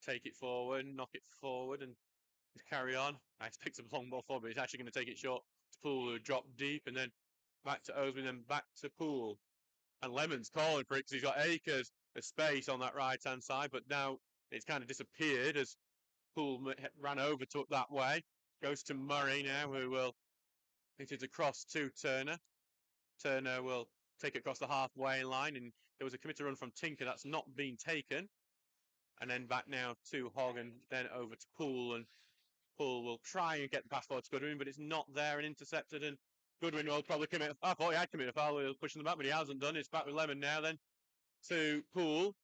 S1: take it forward, knock it forward, and carry on. He picks up a long ball forward, but he's actually going to take it short to Poole, who dropped deep, and then back to Oglesby, then back to Poole. And Lemon's calling for it because he's got acres of space on that right-hand side, but now it's kind of disappeared as Poole ran over to that way. Goes to Murray now, who will hit it across to Turner. Turner will take it across the halfway line, and there was a committed run from Tinker that's not been taken. And then back now to Hogg, and then over to Poole, and Poole will try and get the pass forward to Goodwin, but it's not there and intercepted, and Goodwin will probably commit. I thought he had committed a foul, pushing them back, but he hasn't done. It's back with Lemon now, then to Poole.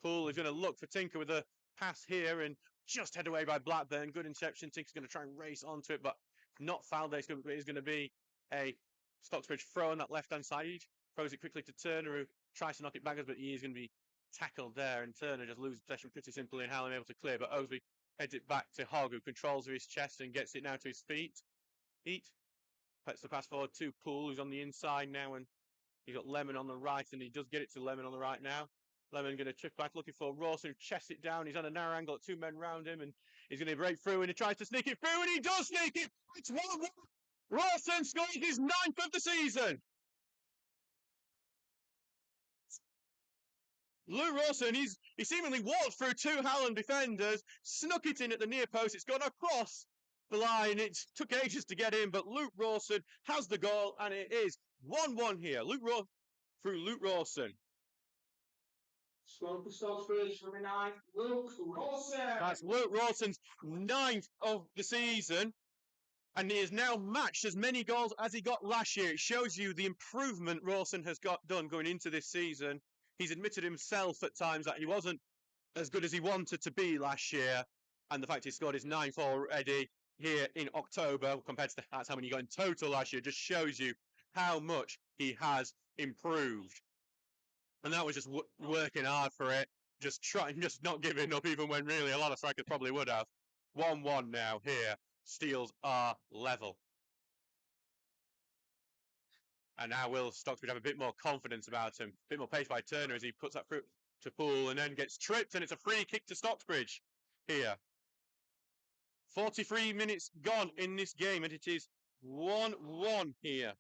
S1: Poole is going to look for Tinker with a pass here and just head away by Blackburn. Good interception. Tinker's going to try and race onto it, but not fouled. It's going to be a Stocksbridge throw on that left-hand side. He throws it quickly to Turner, who tries to knock it backwards, but he is going to be tackled there, and Turner just loses possession pretty simply, and Hallam able to clear, but Oglesby heads it back to Hogg, who controls his chest and gets it now to his feet. Puts the pass forward to Poole, who's on the inside now, and he's got Lemon on the right, and he does get it to Lemon on the right now. Lemon going to chip back, looking for Rawson, who chests it down. He's on a narrow angle at two men round him, and he's going to break through, and he tries to sneak it through, and he does sneak it. It's 1-1. Rawson scores his 9th of the season. Lou Rawson, he seemingly walked through two Hallam defenders, snuck it in at the near post. It's gone across the line. It took ages to get in, but Luke Rawson has the goal, and it is 1-1 here. Through Luke Rawson.
S2: Scored for Stocksbridge, number 9, Luke Rawson.
S1: That's Luke Rawson's 9th of the season, and he has now matched as many goals as he got last year. It shows you the improvement Rawson has done going into this season. He's admitted himself at times that he wasn't as good as he wanted to be last year, and the fact he scored his 9th already here in October compared to that's how many he got in total last year just shows you how much he has improved. And that was just working hard for it, just not giving up, even when really a lot of strikers probably would have. 1-1 now here. Steels are level. And now will Stocksbridge have a bit more confidence about him, a bit more pace by Turner as he puts that through to Poole and then gets tripped, and it's a free kick to Stocksbridge here. 43 minutes gone in this game, and it is 1-1 here.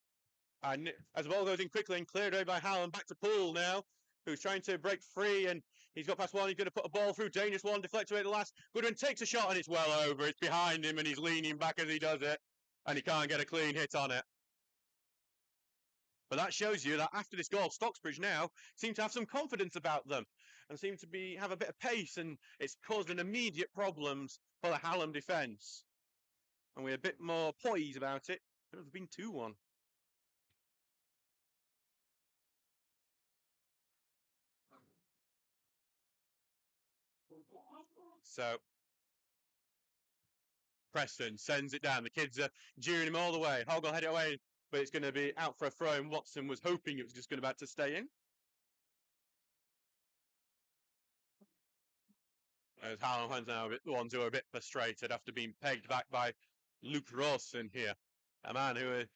S1: And as the ball goes in quickly and cleared away by Hallam, back to Poole now, who's trying to break free, and he's got past one. He's going to put a ball through, dangerous one, deflects away at the last. Goodwin takes a shot, and it's well over. It's behind him, and he's leaning back as he does it, and he can't get a clean hit on it. But that shows you that after this goal, Stocksbridge now seem to have some confidence about them and seem to have a bit of pace, and it's caused an immediate problems for the Hallam defence. And we're a bit more poised about it. It would have been 2-1. So Preston sends it down. The kids are jeering him all the way. Hoggle head it away, but it's going to be out for a throw, and Watson was hoping it was just going about to stay in. As Hallam fans now the ones who are a bit frustrated after being pegged back by Luke Rawson here, a man who had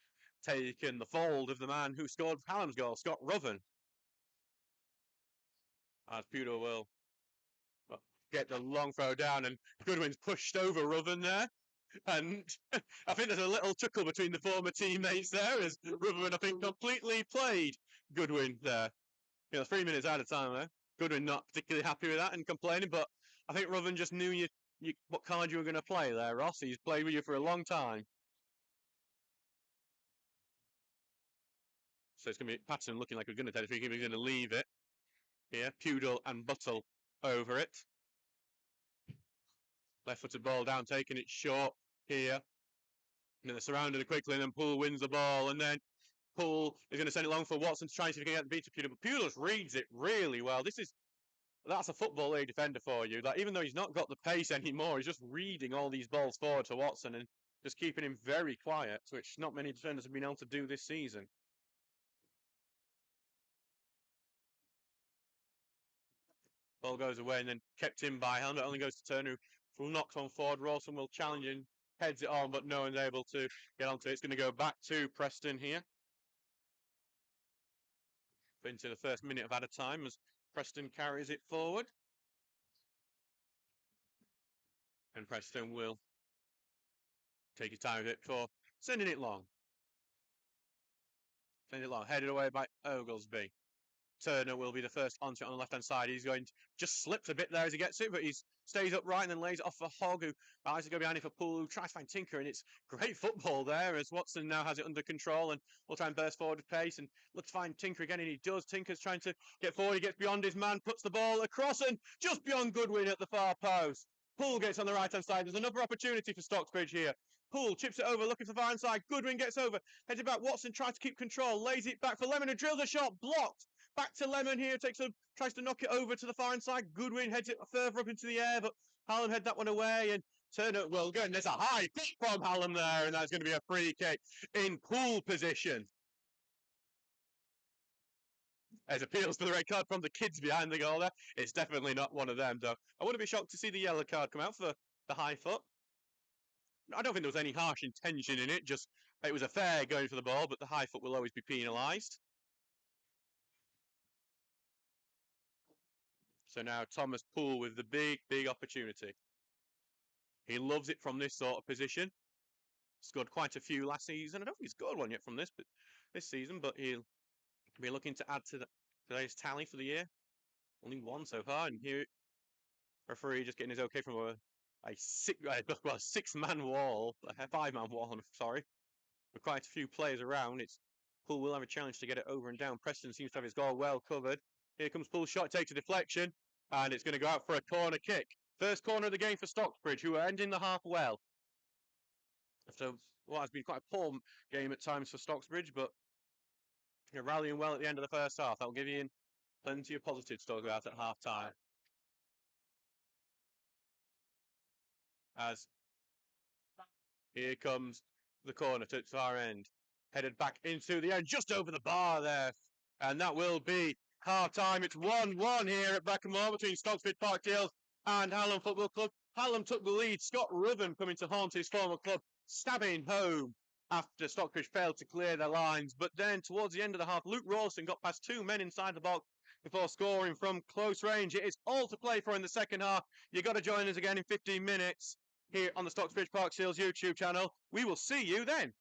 S1: taken the fold of the man who scored Hallam's goal, Scott Ruven. As Pewter will get the long throw down, and Goodwin's pushed over Ruven there. And I think there's a little chuckle between the former teammates there as Ruven, I think, completely played Goodwin there. 3 minutes out of time there. Goodwin not particularly happy with that and complaining, but I think Ruven just knew what card you were going to play there, Ross. He's played with you for a long time. So it's going to be Patton looking like we're going to take a free kick. He's going to leave it here. Pudel and Buttle over it. Left-footed ball down, taking it short here. And then they're surrounded quickly, and then Poole wins the ball, and then Poole is going to send it long for Watson to try and see if he can get the beat to Pudel, but Pudel just reads it really well. That's a Football League defender for you. That even though he's not got the pace anymore, he's just reading all these balls forward to Watson and just keeping him very quiet, which not many defenders have been able to do this season. Ball goes away and then kept in by Hallam. It only goes to Turner, who knocks on forward. Rawson will challenge and heads it on, but no one's able to get onto it. It's going to go back to Preston here. Into the first minute of added time as Preston carries it forward. And Preston will take his time with it for sending it long. Sending it long, headed away by Oglesby. Turner will be the first onto it on the left-hand side. He's going to just slips a bit there as he gets it, but he stays upright and then lays it off for Hogg, who tries to go behind it for Poole, who tries to find Tinker, and it's great football there as Watson now has it under control and will try and burst forward with pace and look to find Tinker again, and he does. Tinker's trying to get forward. He gets beyond his man, puts the ball across and just beyond Goodwin at the far post. Poole gets on the right-hand side. There's another opportunity for Stocksbridge here. Poole chips it over, looking for the far hand side. Goodwin gets over, heads it back. Watson tries to keep control, lays it back for Lemon, who drills a shot, blocked. Back to Lemon here, tries to knock it over to the far inside. Goodwin heads it further up into the air, but Hallam head that one away, and Turner will go. And there's a high kick from Hallam there, and that's going to be a free kick in Poole position. As appeals for the red card from the kids behind the goal there. It's definitely not one of them, though. I wouldn't be shocked to see the yellow card come out for the high foot. I don't think there was any harsh intention in it, just it was a fair going for the ball, but the high foot will always be penalised. So now Thomas Poole with the big opportunity. He loves it from this sort of position. Scored quite a few last season. I don't think he scored one yet from this season, but he'll be looking to add to today's tally for the year. Only one so far, and here referee just getting his okay from a six-man wall, a five-man wall. I'm sorry, with quite a few players around. It's Poole will have a challenge to get it over and down. Preston seems to have his goal well covered. Here comes Poole's shot, takes a deflection, and it's going to go out for a corner kick. First corner of the game for Stocksbridge, who are ending the half well. After what has been quite a poor game at times for Stocksbridge, but you're rallying well at the end of the first half. That'll give you plenty of positives to talk about at half time. As here comes the corner to its far end, headed back into the end, just over the bar there, and that will be half time. It's 1-1 here at Brackenmore between Stocksbridge Parkdale and Hallam Football Club. Hallam took the lead. Scott Ruthven coming to haunt his former club, stabbing home after Stockbridge failed to clear their lines. But then towards the end of the half, Luke Rawson got past two men inside the box before scoring from close range. It is all to play for in the second half. You've got to join us again in 15 minutes here on the Stocksbridge Park Seals YouTube channel. We will see you then.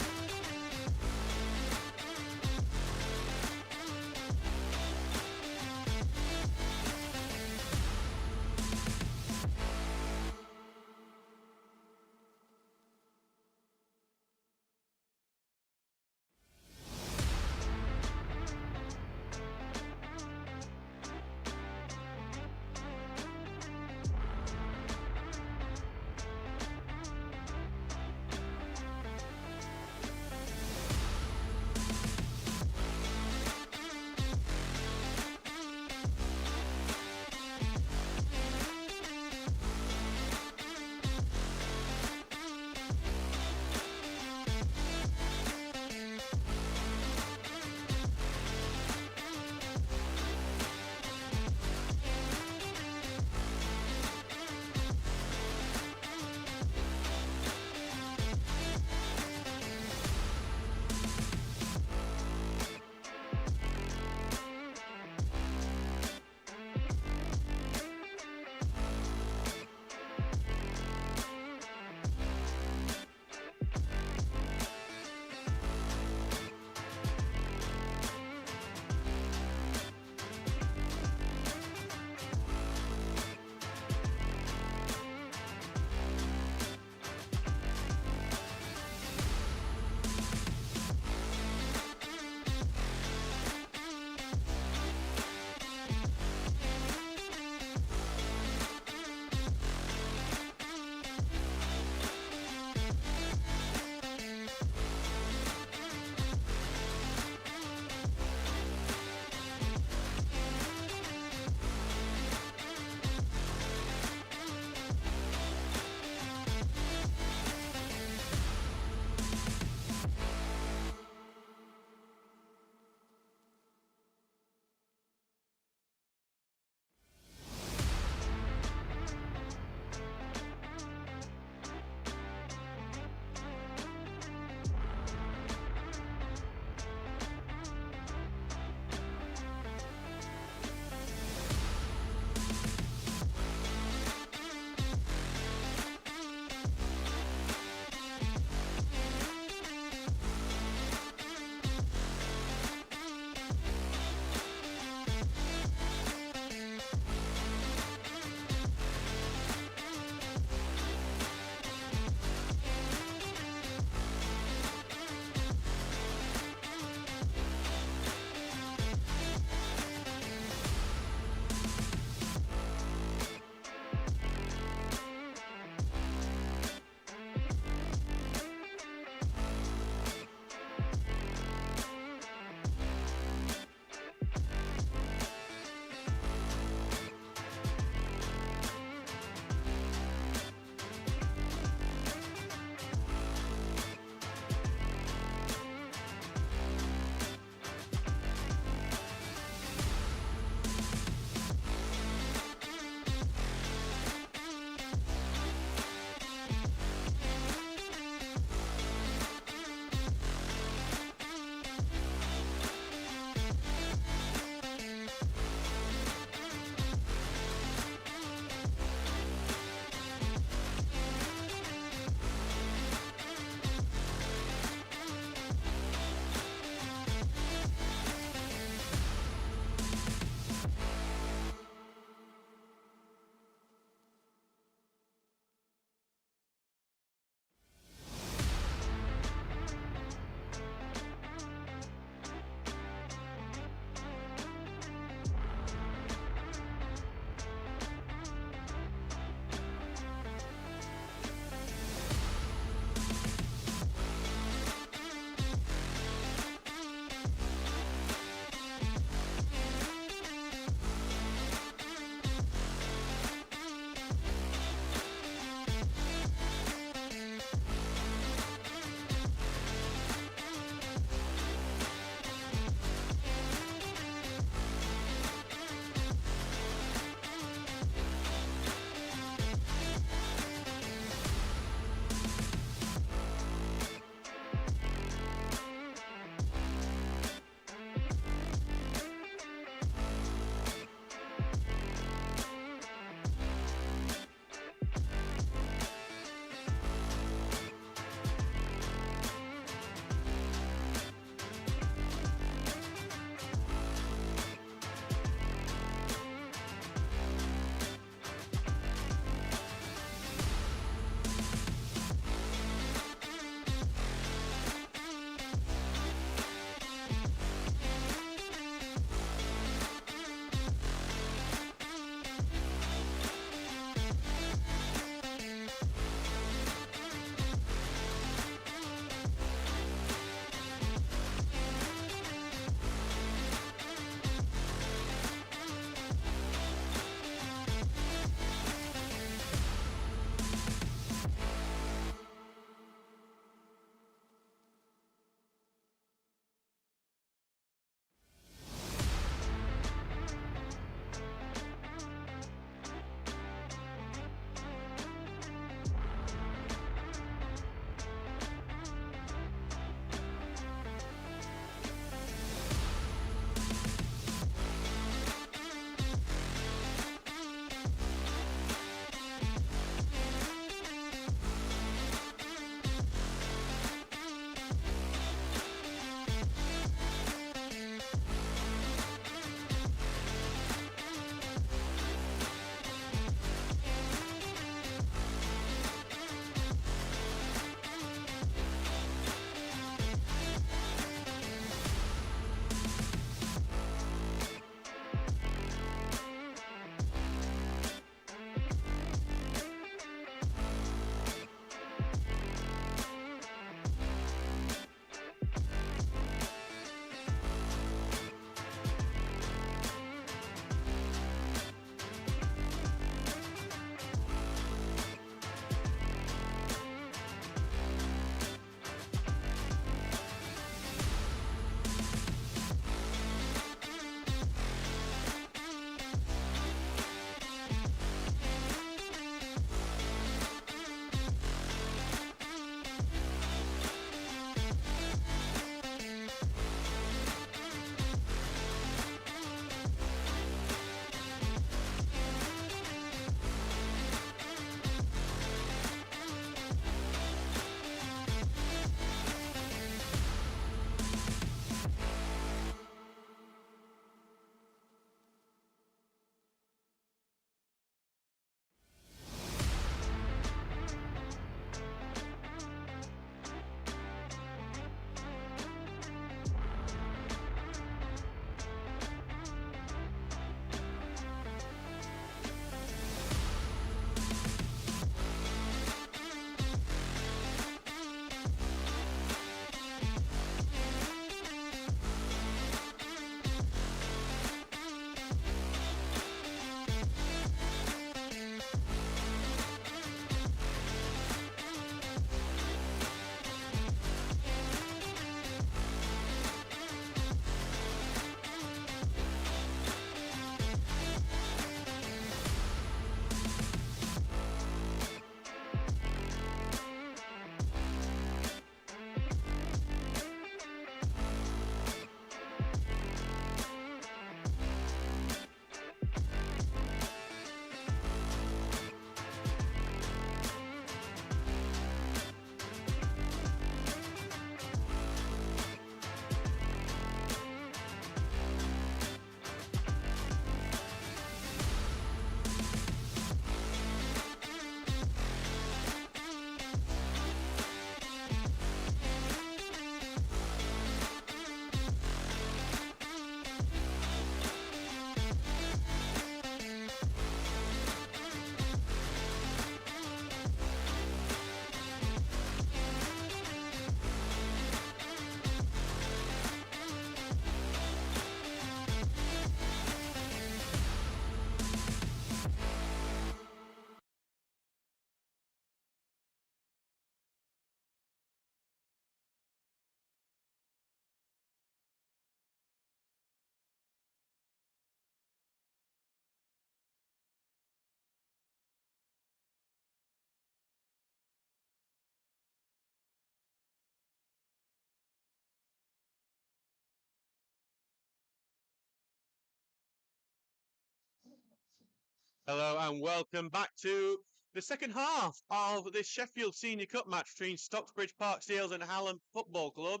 S1: Hello and welcome back to the second half of this Sheffield Senior Cup match between Stocksbridge Park Steels and Hallam Football Club.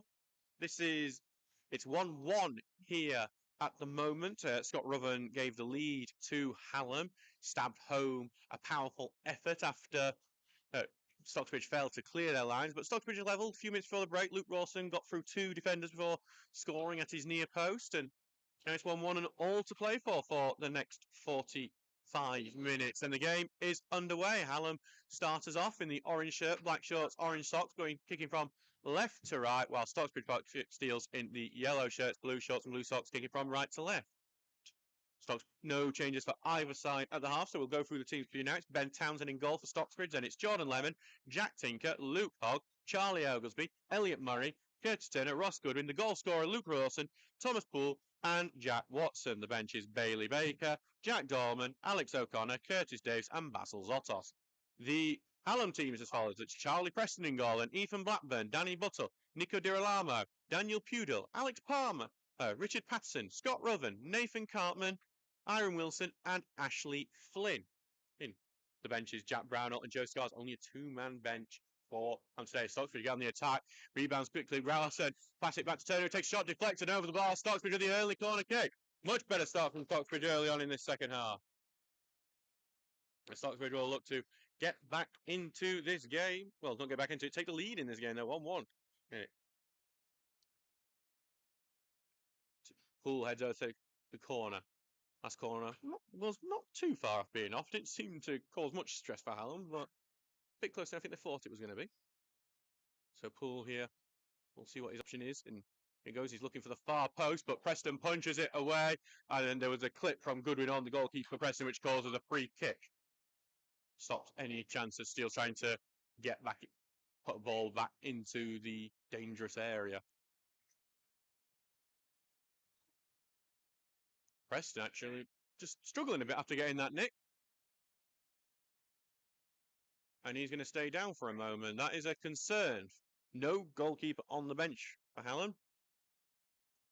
S1: It's 1-1 here at the moment. Scott Ruven gave the lead to Hallam, stabbed home a powerful effort after Stocksbridge failed to clear their lines, but Stocksbridge levelled a few minutes before the break. Luke Rawson got through two defenders before scoring at his near post, and now it's 1-1 and all to play for the next 45 minutes. And the game is underway. Hallam starters off in the orange shirt, black shorts, orange socks, kicking from left to right, while Stocksbridge Park Steels in the yellow shirts, blue shorts, and blue socks, kicking from right to left. Stocks, no changes for either side at the half, so we'll go through the teams for you now. It's Ben Townsend in goal for Stocksbridge, and it's Jordan Lemon, Jack Tinker, Luke Hogg, Charlie Oglesby, Elliot Murray, Curtis Turner, Ross Goodwin, the goal scorer Luke Rawson, Thomas Poole, and Jack Watson. The bench is Bailey Baker, Jack Dorman, Alex O'Connor, Curtis Davis, and Basil Zotos. The Hallam team is as follows. It's Charlie Preston in goal, and Ethan Blackburn, Danny Buttle, Nico Dirolamo, Daniel Pudel, Alex Palmer, Richard Patterson, Scott Ruven, Nathan Cartman, Aaron Wilson, and Ashley Flynn. In the benches, Jack Brownell and Joe Scars. Only a two-man bench for today. Stocksbridge get on the attack. Rebounds quickly. Rawson pass it back to Turner. Takes a shot, deflected over the bar. Stocksbridge with the early corner kick. Much better start from Stocksbridge early on in this second half. Stocksbridge will look to get back into this game. Well, don't get back into it. Take the lead in this game. They're 1-1. Poole heads over to the corner. Last corner was not too far off being off. Didn't seem to cause much stress for Hallam, but a bit closer than I think they thought it was going to be. So Poole here, we'll see what his option is. And here goes, he's looking for the far post, but Preston punches it away. And then there was a clip from Goodwin on the goalkeeper Preston, which causes a free kick. Stops any chance of Steele trying to get back, put a ball back into the dangerous area. Preston actually just struggling a bit after getting that nick. And he's going to stay down for a moment. That is a concern. No goalkeeper on the bench for Hallam.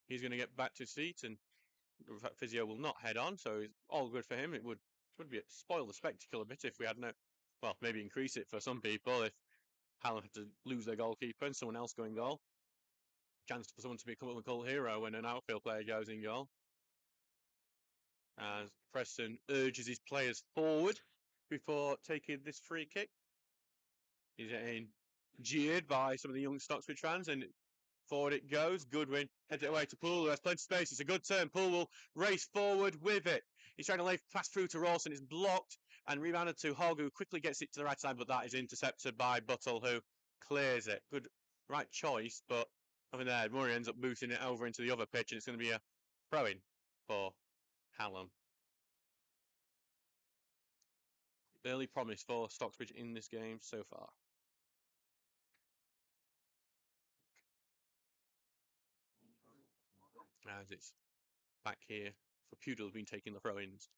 S1: He's going to get back to his seat, and in fact, physio will not head on, so it's all good for him. It would be spoil the spectacle a bit if we had no, well, maybe increase it for some people if Hallam had to lose their goalkeeper and someone else go in goal. Chance for someone to become a cult hero when an outfield player goes in goal. As Preston urges his players forward before taking this free kick. He's getting jeered by some of the young Stocksbridge fans, and forward it goes. Goodwin heads it away to Poole, who has plenty of space. It's a good turn. Poole will race forward with it. He's trying to lay pass through to Rawson. It's blocked and rebounded to Hogg, who quickly gets it to the right side, but that is intercepted by Buttle, who clears it. Good, right choice, but nothing there. Murray ends up boosting it over into the other pitch, and it's going to be a throw-in for Hallam. Early promise for Stocksbridge in this game so far. As it's back here for Pudel, has been taking the throw-ins.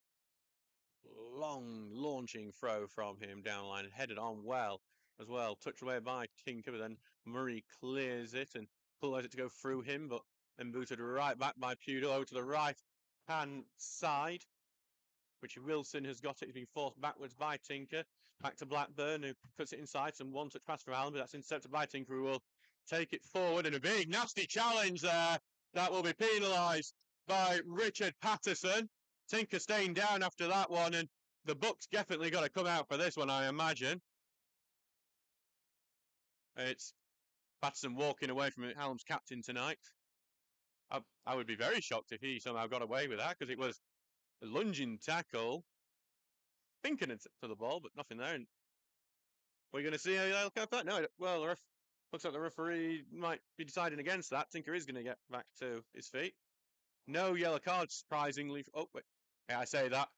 S1: Long launching throw from him down the line and headed on well as well. Touched away by Tinker, but then Murray clears it and allows it to go through him, but then booted right back by Pudel over to the right-hand side, which Wilson has got it. He's been forced backwards by Tinker. Back to Blackburn, who puts it inside. Some one-touch pass from Hallam, but that's intercepted by Tinker, who will take it forward. And a big, nasty challenge there. That will be penalised by Richard Patterson. Tinker staying down after that one, and the book's definitely got to come out for this one, I imagine. It's Patterson walking away from Hallam's captain tonight. I would be very shocked if he somehow got away with that, because it was a lunging tackle. Thinking it to the ball, but nothing there. And we're going to see a yellow card for that? No, well, the looks like the referee might be deciding against that. Tinker is going to get back to his feet. No yellow card, surprisingly. Oh, wait. Yeah, I say that.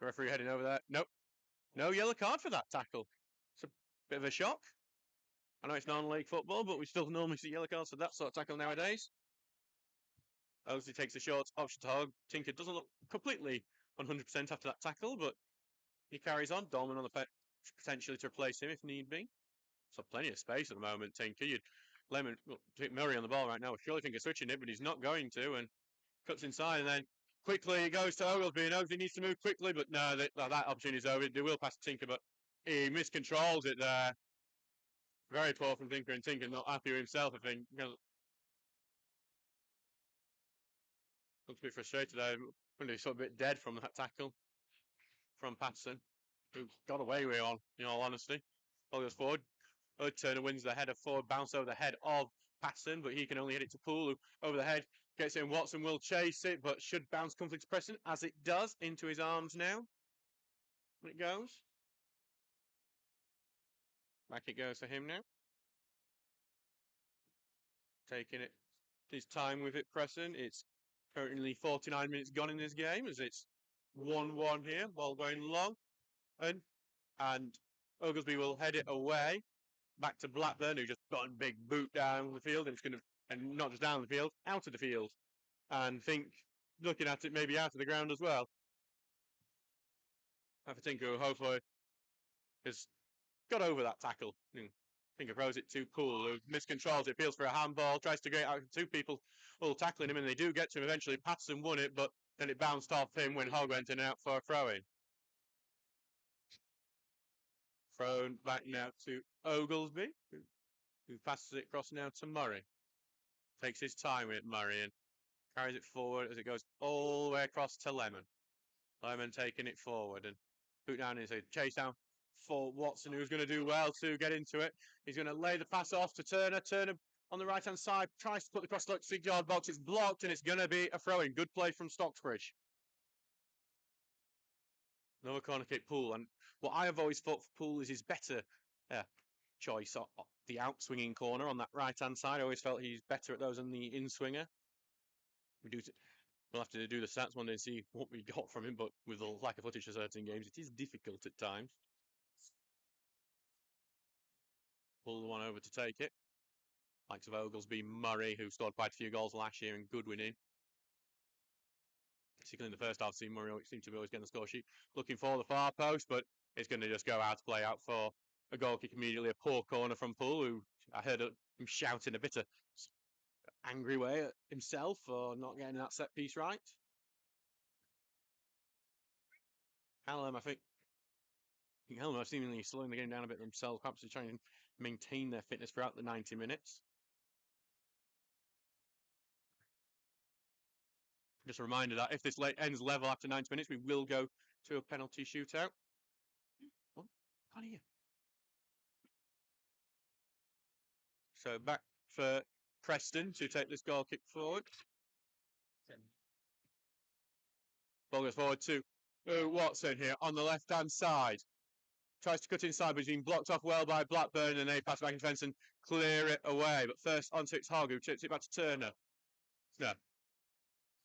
S1: The referee heading over there. Nope. No yellow card for that tackle. It's a bit of a shock. I know it's non-league football, but we still normally see yellow cards for that sort of tackle nowadays. Obviously takes a short option to Hogg. Tinker doesn't look completely 100% after that tackle, but he carries on. Dolman on the potentially to replace him if need be. So plenty of space at the moment, Tinker. You'd Murray on the ball right now. Surely think of switching it, but he's not going to, and cuts inside and then quickly it goes to Oglesby, and Oglesby needs to move quickly, but no, that opportunity is over. They will pass to Tinker, but he miscontrols it there. Very poor from Tinker, and Tinker not happy with himself, I think. Looks a bit frustrated there. Wonder he's sort of a bit dead from that tackle from Patterson, who got away with it, in all honesty. Ball goes forward. Turner wins the header forward, bounce over the head of Patterson, but he can only hit it to Poole, who over the head gets it in. Watson will chase it, but should bounce comfortably to Preston, as it does, into his arms now. When it goes. Back it goes for him now. Taking it his time with it, Preston. It's currently 49 minutes gone in this game, as it's 1-1 here, ball going long. And Oglesby will head it away back to Blackburn, who just got a big boot down the field, and it's going to, and not just down the field, out of the field, and think looking at it maybe out of the ground as well. Tinker, who hopefully has got over that tackle. Tinker throws it to Poole, who miscontrols it, feels for a handball, tries to get out two people all tackling him, and they do get to him eventually. Patterson won it, but then it bounced off him when Hogg went in out for a throw-in. Thrown back now to Oglesby, who passes it across now to Murray. Takes his time with it, Murray, and carries it forward as it goes all the way across to Lemon. Lemon taking it forward and boot down is a chase down for Watson, who's going to do well to get into it. He's going to lay the pass off to Turner. Turner on the right-hand side tries to put the cross to the 6-yard box. It's blocked, and it's going to be a throw-in. Good play from Stocksbridge. Another corner kick, Poole. And what I have always thought for Poole is his better choice, the out-swinging corner on that right-hand side. I always felt he's better at those than the in-swinger. We'll have to do the stats one day and see what we got from him, but with the lack of footage for certain games, it is difficult at times. Pull the one over to take it. Likes of Oglesby, Murray, who scored quite a few goals last year, and Goodwin in. Particularly in the first half, see Murray seemed to be always getting the score sheet. Looking for the far post, but it's going to just go out to play out for a goal kick immediately. A poor corner from Poole, who I heard him shouting a bit of angry way at himself for not getting that set piece right. Hallam, I think Hallam are seemingly slowing the game down a bit themselves, perhaps to try and maintain their fitness throughout the 90 minutes. Just a reminder that if this ends level after 90 minutes, we will go to a penalty shootout. Oh, can't hear. So back for Preston to take this goal kick forward. Ball goes forward to Watson here on the left-hand side. Tries to cut inside, but he's been blocked off well by Blackburn, and they pass back in fence and clear it away. But first onto it's Hogg, who chips it back to Turner. No.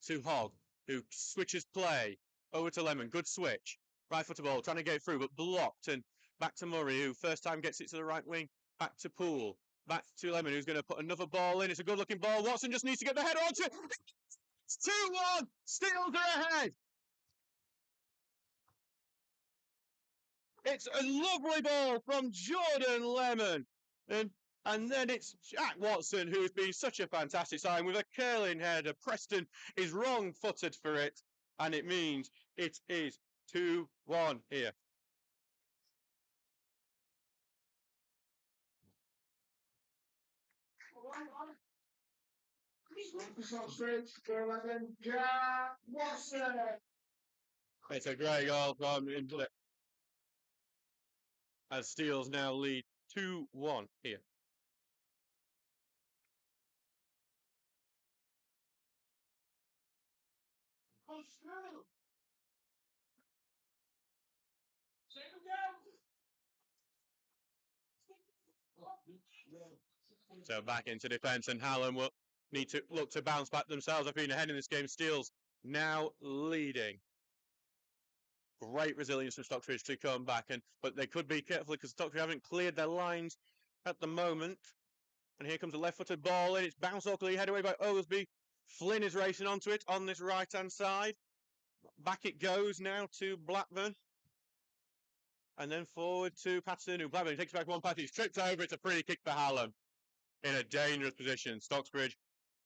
S1: To Hogg, who switches play over to Lemon. Good switch. Right footer ball, trying to get through, but blocked. And back to Murray, who first time gets it to the right wing. Back to Poole. Back to Lemon, who's going to put another ball in. It's a good-looking ball. Watson just needs to get the header onto it. It's 2-1. Steelers are ahead. It's a lovely ball from Jordan Lemon. And then it's Jack Watson, who's been such a fantastic sign with a curling header. Preston is wrong-footed for it, and it means it is 2-1 here. It's a great goal from him. As Steels now lead 2-1 here. So back into defence, and Hallam will need to look to bounce back themselves. I've been ahead in this game. Steels now leading. Great resilience from Stocksbridge to come back, but they could be careful because Stocksbridge haven't cleared their lines at the moment. And here comes a left-footed ball in. It's bounced awkwardly, head away by Oglesby. Flynn is racing onto it on this right-hand side. Back it goes now to Blackburn. And then forward to Patterson, who Blackburn takes back one pass. He's tripped over. It's a free kick for Hallam in a dangerous position. Stocksbridge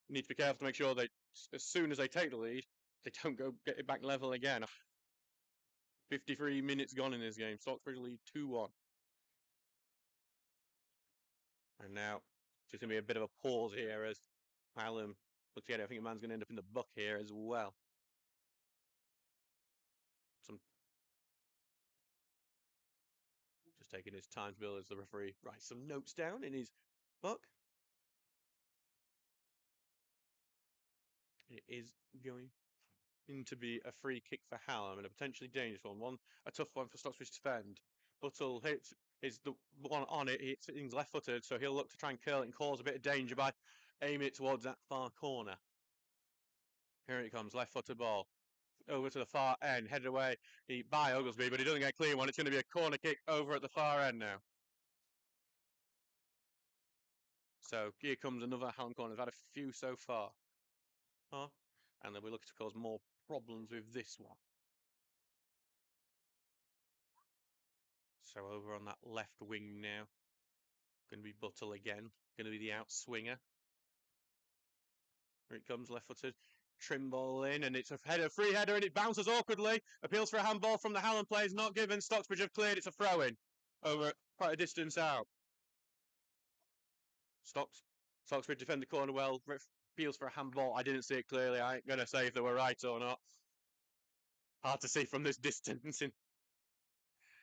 S1: need to be careful to make sure they, as soon as they take the lead, they don't go get it back level again. 53 minutes gone in this game. Stocksbridge lead 2-1. And now just going to be a bit of a pause here as Hallam looks at it. I think a man's going to end up in the buck here as well. Just taking his time to build as the referee writes some notes down in his book. It is going to be a free kick for Hallam and a potentially dangerous one. A tough one for Stocksbridge to defend. Buttle is the one on it. He's left-footed, so he'll look to try and curl it and cause a bit of danger by aiming it towards that far corner. Here it comes, left-footed ball. Over to the far end, headed away by Oglesby, but he doesn't get a clean one. It's going to be a corner kick over at the far end now. So here comes another Hallam corner. We've had a few so far. And then we're looking to cause more problems with this one. So over on that left wing now. Going to be Buttle again. Going to be the outswinger. Here it comes, left-footed. Trim ball in, and it's a free header, and it bounces awkwardly. Appeals for a handball from the Hallam players, not given. Stocksbridge have cleared. It's a throw-in over quite a distance out. Stocksbridge defend the corner well. Appeals for a handball. I didn't see it clearly. I ain't going to say if they were right or not. Hard to see from this distance.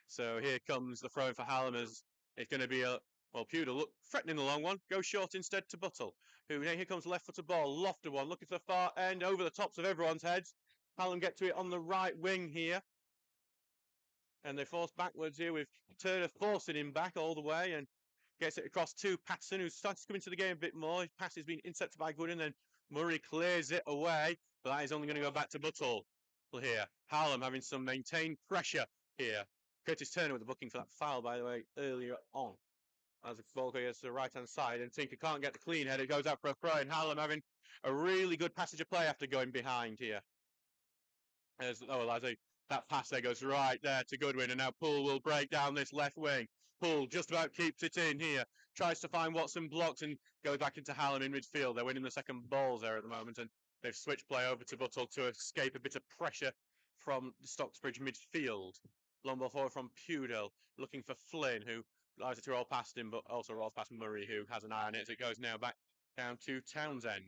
S1: So here comes the throw-in for Hallam as it's going to be a... Well, Pewter look threatening the long one. Goes short instead to Buttle. Here comes the left-footed ball. Lofted one. Looking to the far end. Over the tops of everyone's heads. Hallam get to it on the right wing here. And they force backwards here with Turner forcing him back all the way. And gets it across to Patson, who's starting to come into the game a bit more. His pass has been intercepted by Gooden. Then Murray clears it away. But that is only going to go back to Buttle here. Hallam having some maintained pressure here. Curtis Turner with the booking for that foul, by the way, earlier on. As the ball goes to the right-hand side, and Tinker can't get the clean head. It goes out for a throw, and Hallam having a really good passage of play after going behind here. That pass there goes right there to Goodwin, and now Poole will break down this left wing. Poole just about keeps it in here. Tries to find Watson, blocks, and goes back into Hallam in midfield. They're winning the second balls there at the moment, and they've switched play over to Buttle to escape a bit of pressure from the Stocksbridge midfield. Long ball forward from Pewdell, looking for Flynn, who allows it to roll past him, but also rolls past Murray, who has an eye on it as it goes now back down to Townsend.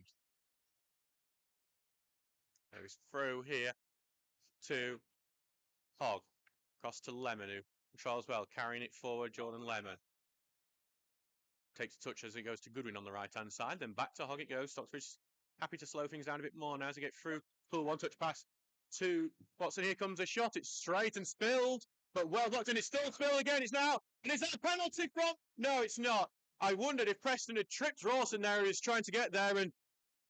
S1: Goes through here to Hogg, across to Lemon, who controls well, carrying it forward, Jordan Lemon. Takes a touch as it goes to Goodwin on the right-hand side, then back to Hogg it goes. Stocksbridge happy to slow things down a bit more now as they get through. Pull one-touch pass to Watson. Here comes a shot. It's straight and spilled, but well blocked, and it's still spilled again. It's now, and is that a penalty from? No, it's not. I wondered if Preston had tripped Rawson there. He was trying to get there, and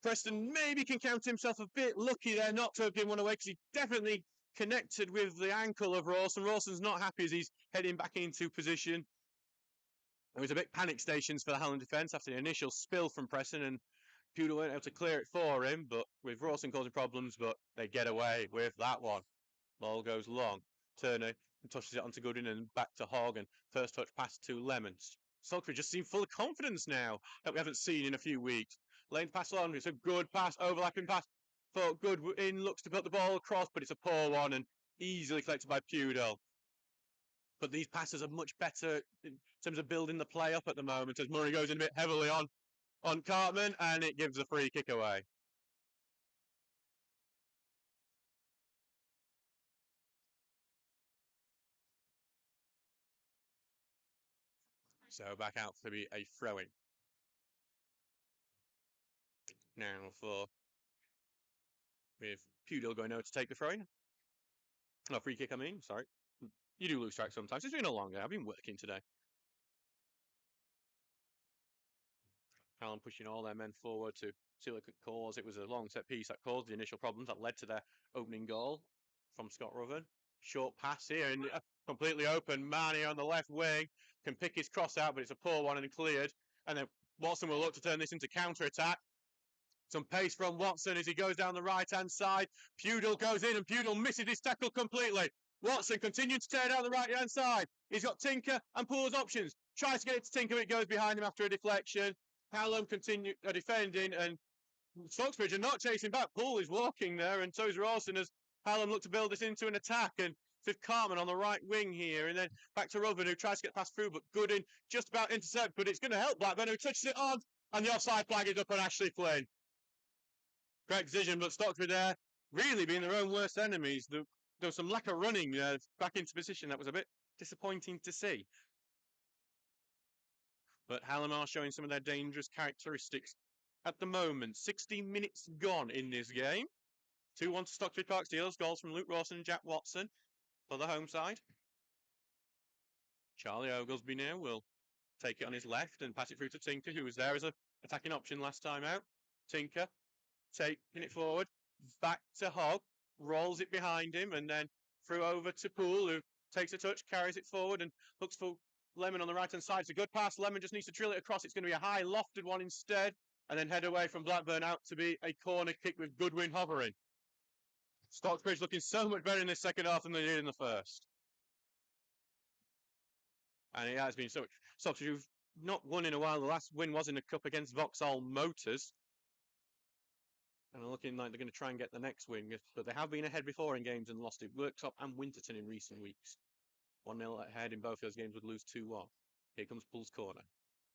S1: Preston maybe can count himself a bit lucky there not to have given one away, because he definitely connected with the ankle of Rawson. Rawson's not happy as he's heading back into position. It was a bit panic stations for the Hallam defence after the initial spill from Preston, and Pewter weren't able to clear it for him, but with Rawson causing problems, but they get away with that one. Ball goes long. Turner touches it onto Goodwin and back to Hogg, and first touch pass to Lemons. Stocksbridge just seem full of confidence now that we haven't seen in a few weeks. Lane pass on, it's a good pass, overlapping pass for Goodwin, looks to put the ball across, but it's a poor one and easily collected by Pewdell. But these passes are much better in terms of building the play up at the moment as Murray goes in a bit heavily on Cartman, and it gives a free kick away. So back out to be a throw-in. Now with Pewdell going over to take the throw-in. No, free kick, I mean, sorry. You do lose track sometimes. It's been a long day. I've been working today. Hallam pushing all their men forward to see what could cause. It was a long set piece that caused the initial problems that led to their opening goal from Scott Ruthven. Short pass here and completely open. Manny on the left wing can pick his cross out, but it's a poor one and cleared. And then Watson will look to turn this into counter-attack. Some pace from Watson as he goes down the right-hand side. Pewdell goes in and Pewdell misses his tackle completely. Watson continuing to tear down the right-hand side. He's got Tinker and Poole's options. Tries to get it to Tinker, but it goes behind him after a deflection. Hallam continue defending, and Stocksbridge are not chasing back. Poole is walking there, and so is Rawson as Hallam look to build this into an attack. And with Cartman on the right wing here, and then back to Ruffin, who tries to get past through, but Goodin just about intercept, but it's going to help Blackburn, who touches it on, and the offside flag is up on Ashley Flynn. Correct decision, but Stocksbridge there really being their own worst enemies. There was some lack of running back into position. That was a bit disappointing to see. But Hallam are showing some of their dangerous characteristics at the moment. 16 minutes gone in this game. 2-1 to Stockbridge Park Steelers. Goals from Luke Rawson and Jack Watson for the home side. Charlie Oglesby now will take it on his left and pass it through to Tinker, who was there as an attacking option last time out. Tinker taking it forward, back to Hogg, rolls it behind him, and then through over to Poole, who takes a touch, carries it forward, and looks for Lemon on the right-hand side. It's a good pass. Lemon just needs to drill it across. It's going to be a high lofted one instead, and then head away from Blackburn out to be a corner kick with Goodwin hovering. Stocksbridge looking so much better in this second half than they did in the first. And it has been so much. Stocksbridge, who've not won in a while. The last win was in the cup against Vauxhall Motors. And they're looking like they're going to try and get the next win. But they have been ahead before in games and lost it. Worksop and Winterton in recent weeks. 1-0 ahead in both those games, would lose 2-1. Here comes Poole's corner.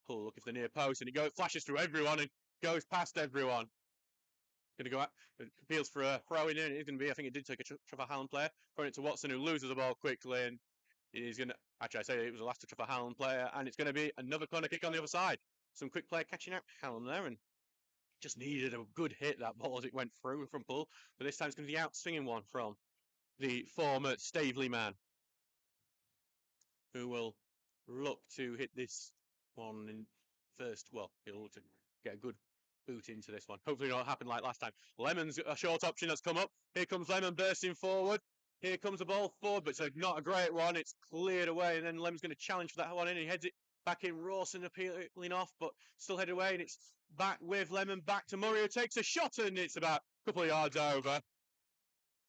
S1: Poole looking for the near post, and he flashes through everyone and goes past everyone. Going to go out, appeals for a throw in. It's going to be, I think it did take a Trevor Hallam player, throwing it to Watson, who loses the ball quickly, and he's going to, actually I say it was the last Trevor Hallam player, and it's going to be another corner kick on the other side. Some quick play catching out Hallam there, and just needed a good hit, that ball, as it went through from Poole, but this time it's going to be the out-swinging one from the former Staveley man, who will look to hit this one in first. Well, he'll look to get a good boot into this one. Hopefully not happen like last time. Lemon's a short option that's come up. Here comes Lemon bursting forward. Here comes the ball forward, but it's not a great one. It's cleared away, and then Lemon's going to challenge for that one in. He heads it back in. Rawson appealing off, but still headed away, and it's back with Lemon, back to Murray, who takes a shot, and it's about a couple of yards over.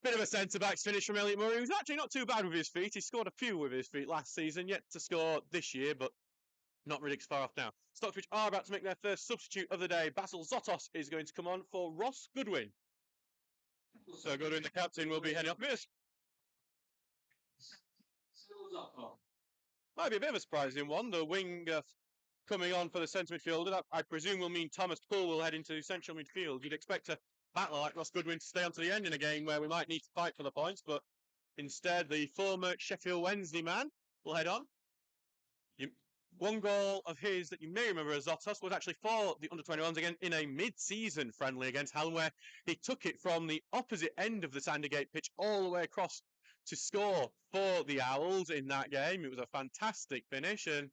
S1: Bit of a centre-back's finish from Elliot Murray, who's actually not too bad with his feet. He scored a few with his feet last season, yet to score this year, but not really far off now. Stocksbridge are about to make their first substitute of the day. Basil Zotos is going to come on for Ross Goodwin. So Goodwin, the captain, will be heading off miss. Might be a bit of a surprising one. The wing coming on for the centre midfielder. That, I presume, will mean Thomas Poole will head into central midfield. You'd expect a battler like Ross Goodwin to stay on to the end in a game where we might need to fight for the points, but instead the former Sheffield Wednesday man will head on. One goal of his that you may remember as Zotos was actually for the under-21s again in a mid-season friendly against Hallam, where he took it from the opposite end of the Sandergate pitch all the way across to score for the Owls in that game. It was a fantastic finish, and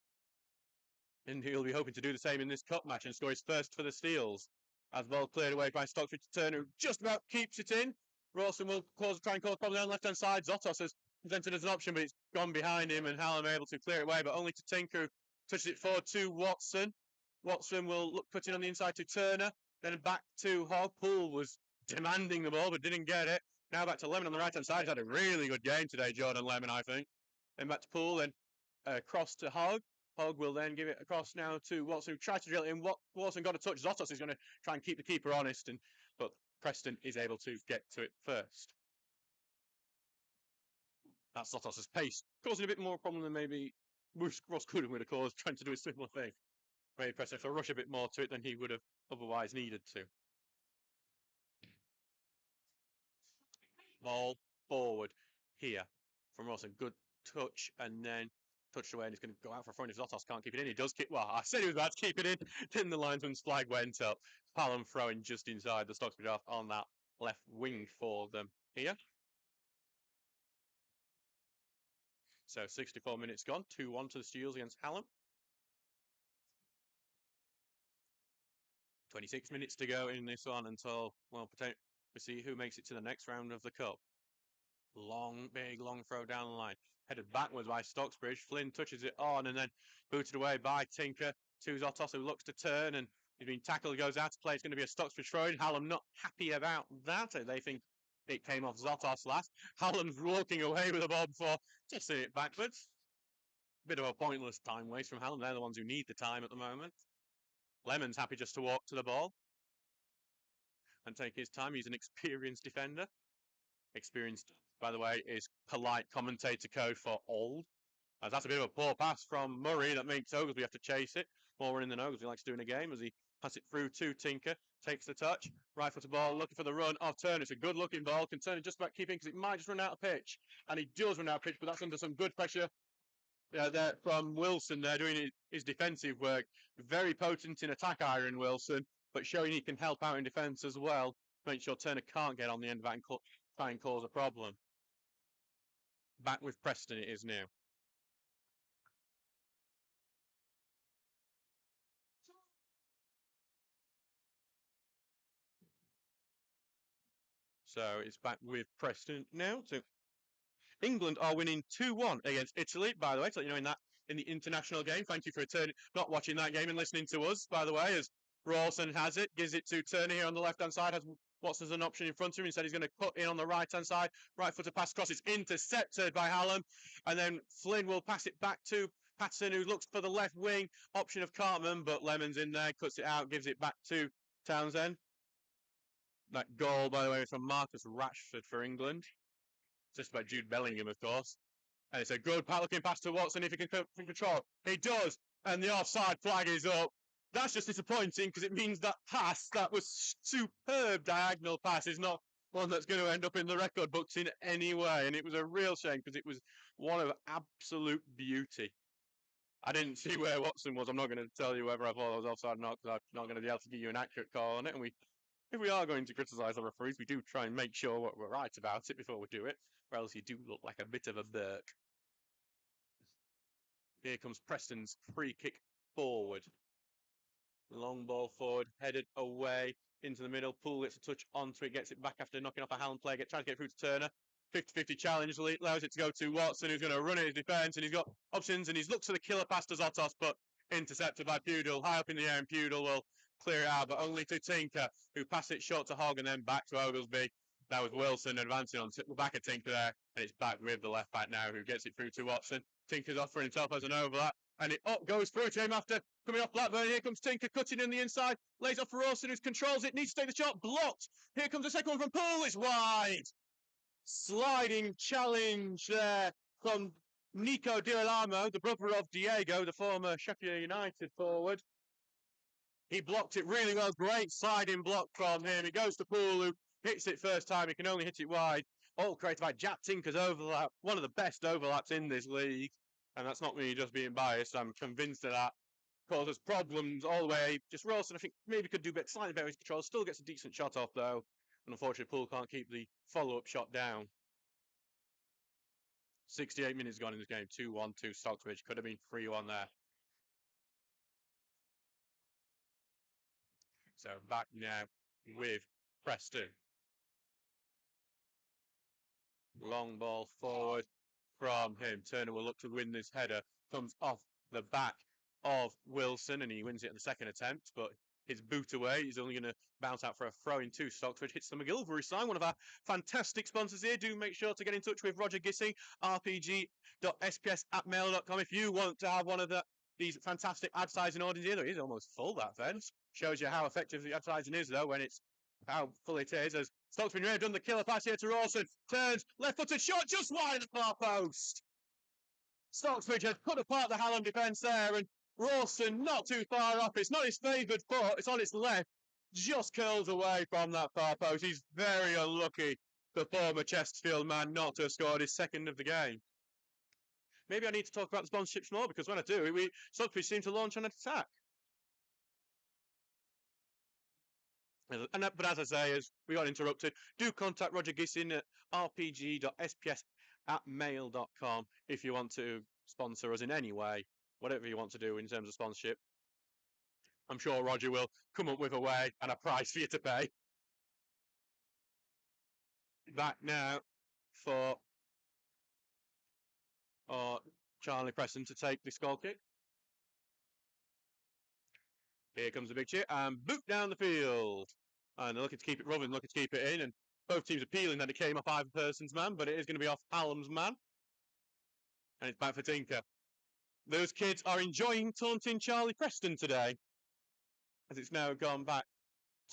S1: he'll be hoping to do the same in this cup match and score his first for the Steels. As ball cleared away by Stocksbridge to Turner, who just about keeps it in. Rawson will try and cause problems on the left-hand side. Zotos has presented as an option, but it's gone behind him, and Hallam able to clear it away, but only to Tinker, who touches it forward to Watson. Watson will look put it on the inside to Turner, then back to Hogg. Poole was demanding the ball, but didn't get it. Now back to Lemon on the right-hand side. He's had a really good game today, Jordan Lemon, I think. Then back to Poole, then across to Hogg. Hogg will then give it across now to Watson, who tried to drill it in. Watson got a touch. Zotos is going to try and keep the keeper honest, but Preston is able to get to it first. That's Zotos' pace, causing a bit more problem than maybe Ross Goodwin would have caused, trying to do a similar thing. Maybe Preston to rush a bit more to it than he would have otherwise needed to. Ball forward here from Rawson. Good touch, and then touched away, and he's going to go out for a front if Zotos can't keep it in. He does keep, well, I said he was about to keep it in. Then the linesman's flag went up. Hallam throwing just inside the Stocksbridge half on that left wing for them here. So 64 minutes gone, 2-1 to the Steels against Hallam. 26 minutes to go in this one until, well, we see who makes it to the next round of the cup. Big long throw down the line. Headed backwards by Stocksbridge. Flynn touches it on and then booted away by Tinker to Zotos, who looks to turn, and he's been tackled, goes out to play. It's going to be a Stocksbridge throw in. Hallam not happy about that. They think it came off Zotos last. Hallam's walking away with the ball before tossing it backwards. Bit of a pointless time waste from Hallam. They're the ones who need the time at the moment. Lemon's happy just to walk to the ball. and take his time. He's an experienced defender. Experienced, by the way, is polite commentator code for old. As that's a bit of a poor pass from Murray that makes Oglesby have to chase it. More running than Oglesby likes to do in a game as he passes it through to Tinker. Takes the touch. Right footed ball, looking for the run of Turner. It's a good looking ball. Can Turner just about keep in because it might just run out of pitch. And he does run out of pitch, but that's under some good pressure there from Wilson there doing his defensive work. Very potent in attack, Iron Wilson, but showing he can help out in defence as well. Make sure Turner can't get on the end of that and try and cause a problem. Back with Preston it is now. So it's back with Preston now. So England are winning 2-1 against Italy, by the way, to let you know in the international game. Thank you for not watching that game and listening to us, by the way, as Rawson has it, gives it to Turner here on the left-hand side, has Watson's an option in front of him. Instead, he's going to cut in on the right-hand side. Right footer pass across. It's intercepted by Hallam. And then Flynn will pass it back to Patterson, who looks for the left wing option of Cartman, but Lemon's in there, cuts it out, gives it back to Townsend. That goal, by the way, is from Marcus Rashford for England. Just about Jude Bellingham, of course. And it's a good looking pass to Watson if he can control. He does. And the offside flag is up. That's just disappointing because it means that pass, that was superb diagonal pass, is not one that's going to end up in the record books in any way. And it was a real shame because it was one of absolute beauty. I didn't see where Watson was. I'm not going to tell you whether I thought I was offside or not because I'm not going to be able to give you an accurate call on it. And if we are going to criticise the referees, we do try and make sure we're right about it before we do it, or else you do look like a bit of a Burke. Here comes Preston's free kick forward. Long ball forward, headed away into the middle. Poole gets a touch onto it, gets it back after knocking off a Hallam player, tries to get through to Turner. 50-50 challenge, allows it to go to Watson, who's going to run it his defence, and he's got options, and he's looked for the killer pass to Zotos, but intercepted by Pudel. High up in the air, and Pudel will clear it out, but only to Tinker, who passed it short to Hogg and then back to Oglesby. That was Wilson advancing on the back of Tinker there, and it's back with the left back now, who gets it through to Watson. Tinker's offering himself as an overlap, and it goes through to him after coming off Blackburn. Here comes Tinker, cutting in the inside, lays off for Rawson, who controls it, needs to take the shot, blocked. Here comes the second one from Poole, it's wide. Sliding challenge there from Nico Girolamo, the brother of Diego, the former Sheffield United forward. He blocked it really well. Great sliding block from him. It goes to Poole, who hits it first time. He can only hit it wide. All created by Jack Tinker's overlap. One of the best overlaps in this league. And that's not me just being biased. I'm convinced of that. Causes problems all the way. Just Rawson, I think, maybe could do a bit slightly better with control. Still gets a decent shot off, though. And unfortunately, Poole can't keep the follow-up shot down. 68 minutes gone in this game. 2-1 to Stocksbridge. Could have been 3-1 there. So back now with Preston. Long ball forward from him. Turner will look to win this header. Comes off the back of Wilson, and he wins it in the second attempt, but his boot away. He's only going to bounce out for a throw in to Stocksbridge. Hits the McGilvery sign, one of our fantastic sponsors here. Do make sure to get in touch with Roger Gissing, rpg.sps@mail.com if you want to have one of these fantastic advertising orders here. It is almost full, that fence. Shows you how effective the advertising is, though, when it's how full it is. As Stocksbridge may have done the killer pass here to Rawson. Turns, left-footed shot, just wide of the far post. Stocksbridge has cut apart the Hallam defence there, and Rawson not too far off. It's not his favoured foot, it's on its left. Just curls away from that far post. He's very unlucky, the former Chesterfield man, not to have scored his second of the game. Maybe I need to talk about the sponsorships more, because when I do, Stocksbridge seem to launch on an attack. But as I say, as we got interrupted, do contact Roger Gissing at rpg.sps@mail.com if you want to sponsor us in any way, whatever you want to do in terms of sponsorship. I'm sure Roger will come up with a way and a price for you to pay. Back now for Charlie Preston to take the goal kick. Here comes the big chip and boot down the field. And they're looking to keep it rubbing, looking to keep it in. And both teams appealing that it came off either person's man, but it is going to be off Hallam's man. And it's back for Tinker. Those kids are enjoying taunting Charlie Preston today, as it's now gone back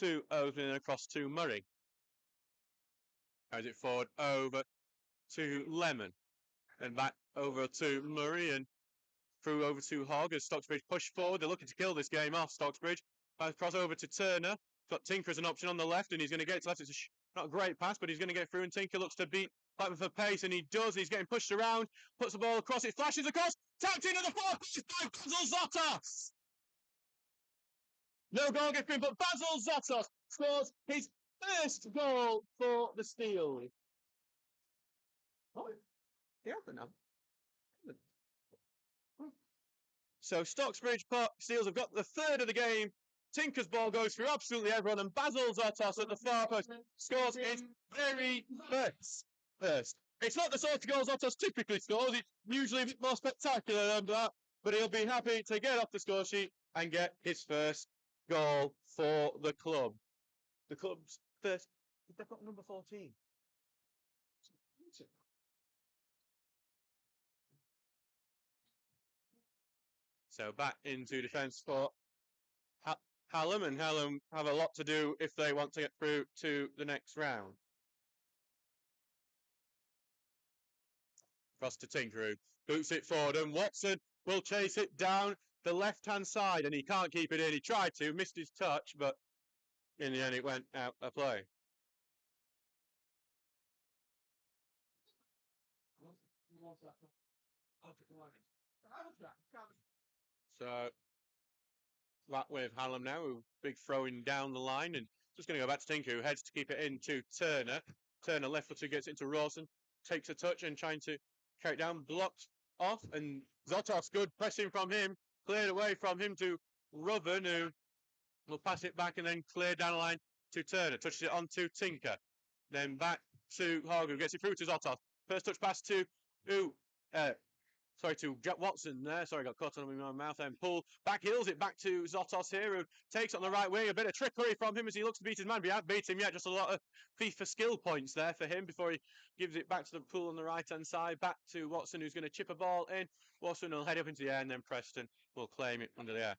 S1: to Oakley and across to Murray. Has it forward over to Lemon. And back over to Murray and through over to Hogg as Stocksbridge push forward. They're looking to kill this game off, Stocksbridge. Cross over to Turner. Got Tinker as an option on the left, and he's going to get it to left. It's not a great pass, but he's going to get through, and Tinker looks to beat Blackman for pace, and he does. He's getting pushed around, puts the ball across, it flashes across, tapped into the far post by Basil Zotos. No goal given, but Basil Zotos scores his first goal for the Steels. Oh, yeah, now. So Stocksbridge Steels have got the third of the game. Tinker's ball goes through absolutely everyone, and Basil Zotos at the far post scores his very first. It's not the sort of goal Zotos typically scores. It's usually a bit more spectacular than that, but he'll be happy to get off the score sheet and get his first goal for the club. The club's first. They've got number 14. So back into defence for Hallam, and Hallam have a lot to do if they want to get through to the next round. Across to Tinker, who boots it forward, and Watson will chase it down the left-hand side, and he can't keep it in. He tried to, missed his touch, but in the end it went out of play. So back with Hallam now, who big throwing down the line, and just going to go back to Tinker, who heads to keep it into Turner. Turner left footed gets into Rawson, takes a touch and trying to carry it down, blocked off, and Zotos good pressing from him, cleared away from him to Ruven, who will pass it back and then clear down the line to Turner, touches it on to Tinker, then back to Hogg, who gets it through to Zotos. First touch pass to Jack Watson there. Sorry, got caught on my mouth and pull back, heels it back to Zotos here, who takes it on the right wing. A bit of trickery from him as he looks to beat his man, but he hasn't beat him yet. Just a lot of FIFA skill points there for him before he gives it back to the pool on the right hand side. Back to Watson, who's going to chip a ball in. Watson will head up into the air, and then Preston will claim it under the air.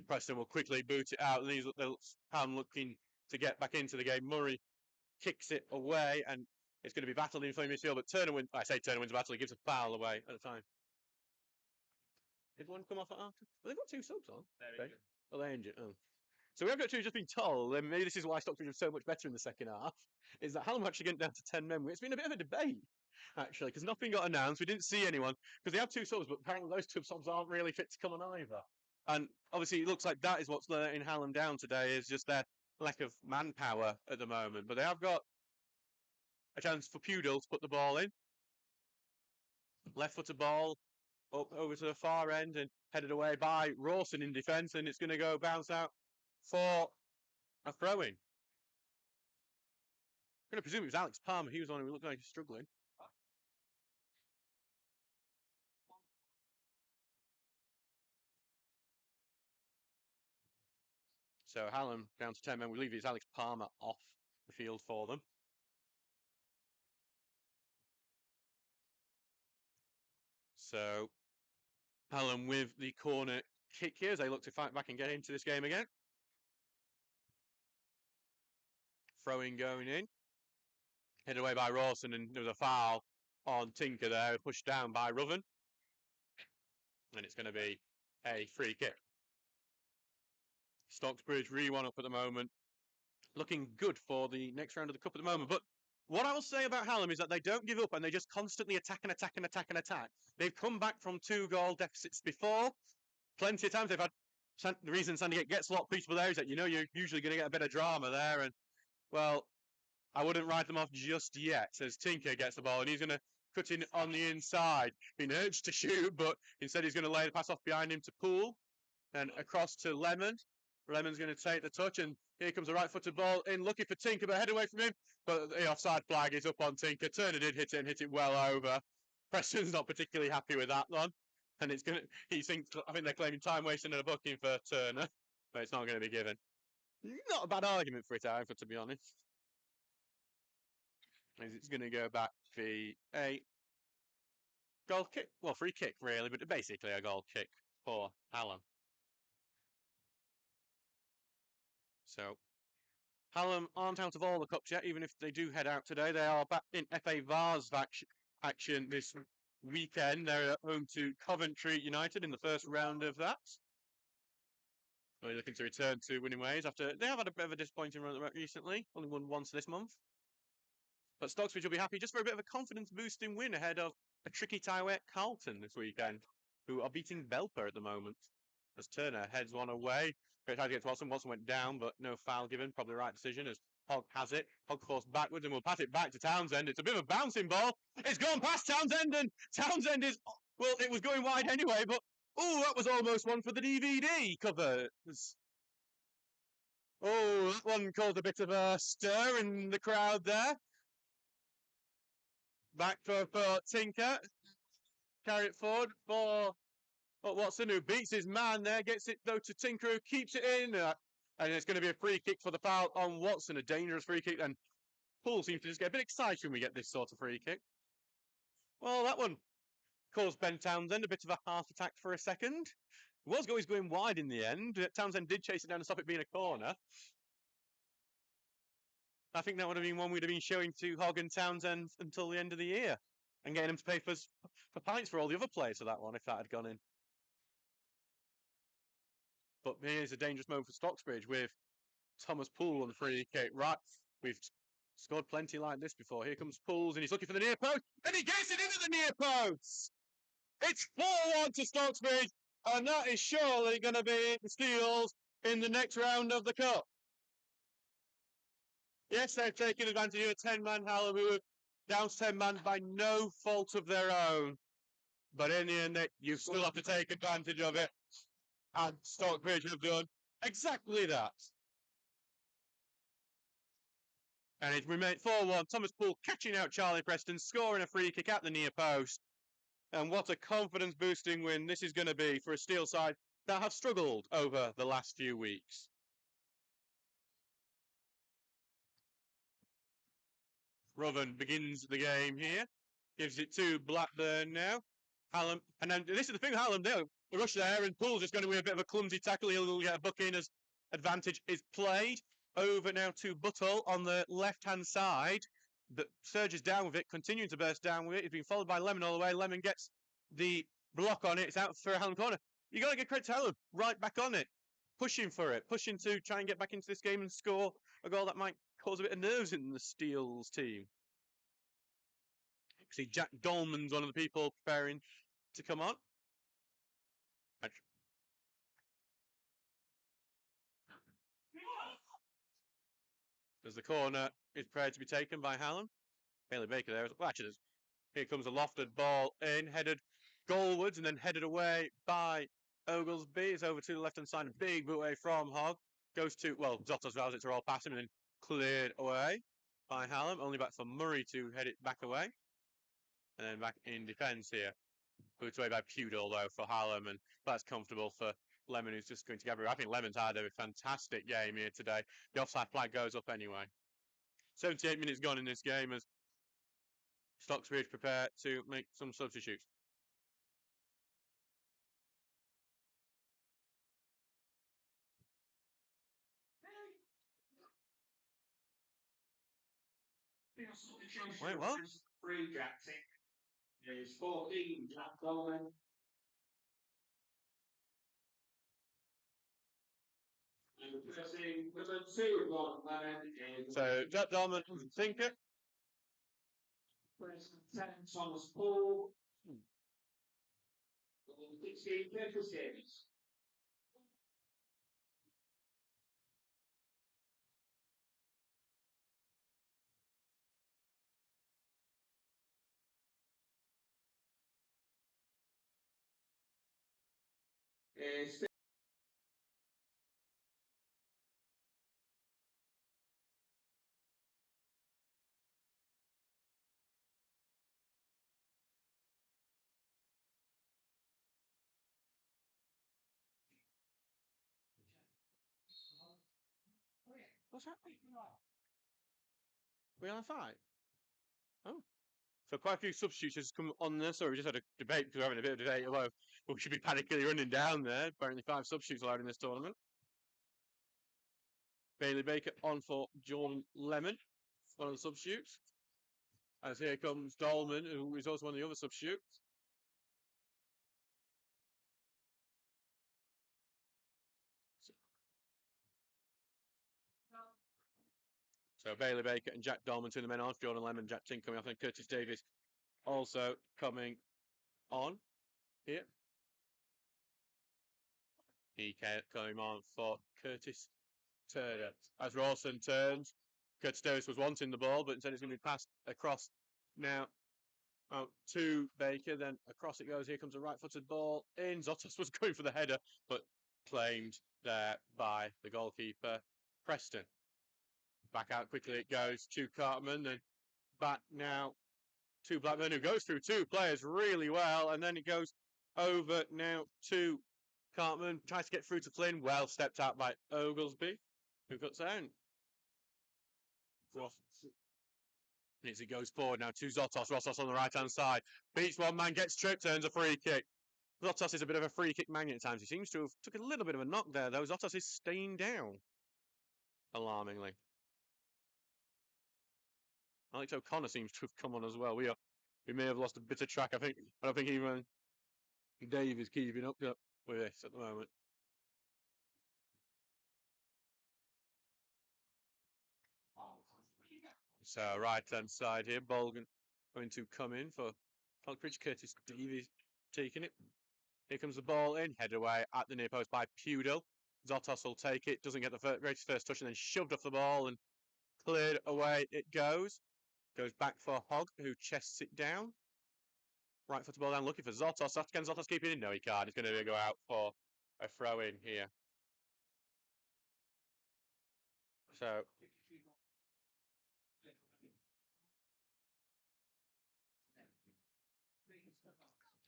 S1: Preston will quickly boot it out, and he's looking to get back into the game. Murray kicks it away, and it's going to be battled in front of midfield, but Turner wins. I say Turner wins the battle. He gives a foul away at the time. Did one come off at after? Well, they've got two subs on. Oh, they're injured. Oh. So we have actually just been told, and maybe this is why Stockbridge was so much better in the second half, is that Hallam actually getting down to 10 men. It's been a bit of a debate, actually, because nothing got announced. We didn't see anyone, because they have two subs, but apparently those two subs aren't really fit to come on either. And obviously it looks like that is what's letting Hallam down today, is just their lack of manpower at the moment. But they have got a chance for Pudel to put the ball in. Left-footed ball up over to the far end and headed away by Rawson in defence, and it's going to go bounce out for a throw-in. I'm going to presume it was Alex Palmer. He was on who looked like he was struggling. So Hallam down to 10 men. We leave it's Alex Palmer off the field for them. So Hallam with the corner kick here as they look to fight back and get into this game again. Throwing going in. Headed away by Rawson, and there was a foul on Tinker there, pushed down by Ruven. And it's going to be a free kick. Stocksbridge re-one up at the moment. Looking good for the next round of the Cup at the moment. But what I will say about Hallam is that they don't give up, and they just constantly attack and attack and attack and attack. They've come back from 2-goal deficits before. Plenty of times they've had... The reason Sandygate gets a lot of people there is that you're usually going to get a bit of drama there. And, well, I wouldn't write them off just yet as Tinker gets the ball, and he's going to cut in on the inside. Been urged to shoot, but instead he's going to lay the pass off behind him to Poole. Then across to Lemon. Lemon's going to take the touch, and here comes a right-footed ball in, looking for Tinker, but head away from him. But the offside flag is up on Tinker. Turner did hit it and hit it well over. Preston's not particularly happy with that one. And it's going to, I think they're claiming time wasting and a booking for Turner, but it's not going to be given. Not a bad argument for it, however, to be honest. It's going to go back to be a goal kick. Well, free kick, really, but basically a goal kick for Hallam. So Hallam aren't out of all the cups yet, even if they do head out today. They are back in FA Vars action this weekend. They're at home to Coventry United in the first round of that. They're looking to return to winning ways after they have had a bit of a disappointing run recently. Only won once this month. But Stocksbridge will be happy just for a bit of a confidence-boosting win ahead of a tricky tie at Carlton this weekend, who are beating Belper at the moment. As Turner heads one away. Tried to get to Watson. Watson went down, but no foul given. Probably the right decision as Hogg has it. Hogg forced backwards and will pass it back to Townsend. It's a bit of a bouncing ball. It's gone past Townsend, and Townsend is... Well, it was going wide anyway, but... Oh, that was almost one for the DVD covers. Oh, that one caused a bit of a stir in the crowd there. Back for Tinker. Carry it forward for Watson, who beats his man there. Gets it, though, to Tinker, who keeps it in. And it's going to be a free kick for the foul on Watson. A dangerous free kick. And Poole seems to just get a bit excited when we get this sort of free kick. Well, that one caused Ben Townsend a bit of a heart attack for a second. It was always going wide in the end. Townsend did chase it down to stop it being a corner. I think that would have been one we'd have been showing to Hogg and Townsend until the end of the year. And getting them to pay for pints for all the other players for that one, if that had gone in. But here's a dangerous moment for Stocksbridge with Thomas Poole on the free kick. Right, we've scored plenty like this before. Here comes Pools, and he's looking for the near post, and he gets it into the near post! It's 4-1 to Stocksbridge, and that is surely going to be the Steels in the next round of the Cup. Yes, they've taken advantage of a 10-man Hallam who were down to 10 man by no fault of their own. But in the end, you still have to take advantage of it. And Stockbridge have done exactly that. And it remained 4-1. Thomas Poole catching out Charlie Preston, scoring a free kick at the near post. And what a confidence-boosting win this is going to be for a Steel side that have struggled over the last few weeks. Roven begins the game here. Gives it to Blackburn now. Hallam, and then this is the thing, Hallam, they rush there, and Poole's just going to be a bit of a clumsy tackle. He'll get a book in as advantage is played. Over now to Buttle on the left-hand side. That surges down with it, continuing to burst down with it. He's been followed by Lemon all the way. Lemon gets the block on it. It's out for a Hallam corner. You got to get credit to Hallam, right back on it. Pushing for it, pushing to try and get back into this game and score a goal that might cause a bit of nerves in the Steels team. See, Jack Dolman's one of the people preparing to come on. As the corner is prepared to be taken by Hallam. Bailey Baker there. Well, actually, here comes a lofted ball in, headed goalwards and then headed away by Oglesby. It's over to the left-hand side. A big boot away from Hogg. Goes to, well, Zotto's roused it to roll past him and then cleared away by Hallam. Only back for Murray to head it back away. And then back in defence here. Boots away by Pewdle, though, for Hallam. And that's comfortable for Lemon, who's just going to gather. I think Lemon's had a fantastic game here today. The offside flag goes up anyway. 78 minutes gone in this game as Stocksbridge prepare to make some substitutes. Wait, what?
S2: Free Jack is 14, Jack Dolman.
S1: So Jack Dolman and Tinker.
S2: Thomas Poole. 16 series.
S1: What's happening? We on a fight? Oh. So quite a few substitutes has come on this, or we just had a debate because we're having a bit of debate about we should be panically running down there. Apparently 5 substitutes allowed in this tournament. Bailey Baker on for John Lemon, one of the substitutes. As here comes Dolman, who is also one of the other substitutes. So Bailey Baker and Jack Dolman, two of the men on. Jordan Lemon, Jack Ting coming off, and Curtis Davies also coming on here. He coming on for Curtis Turner. As Rawson turns, Curtis Davies was wanting the ball, but instead it's going to be passed across now out to Baker. Then across it goes. Here comes a right-footed ball in. Zotos was going for the header, but claimed there by the goalkeeper, Preston. Back out quickly it goes to Cartman, then back now to Blackburn, who goes through two players really well, and then it goes over now to Cartman, tries to get through to Flynn, well stepped out by Oglesby, who cuts down. As it goes forward now to Zotos, Rossos on the right-hand side, beats one man, gets tripped, earns a free kick. Zotos is a bit of a free kick magnet at times. He seems to have took a little bit of a knock there, though. Zotos is staying down, alarmingly. Alex O'Connor seems to have come on as well. We may have lost a bit of track. I don't think even Dave is keeping up with this at the moment. So right hand side here, Bolgan going to come in for Stocksbridge. Curtis Davies taking it. Here comes the ball in, head away at the near post by Pudel. Zotos will take it, doesn't get the greatest first touch, and then shoved off the ball and cleared away it goes. Goes back for Hogg, who chests it down. Right foot ball down, looking for Zotos. Can Zotos keep it in? No, he can't. He's going to go out for a throw in here.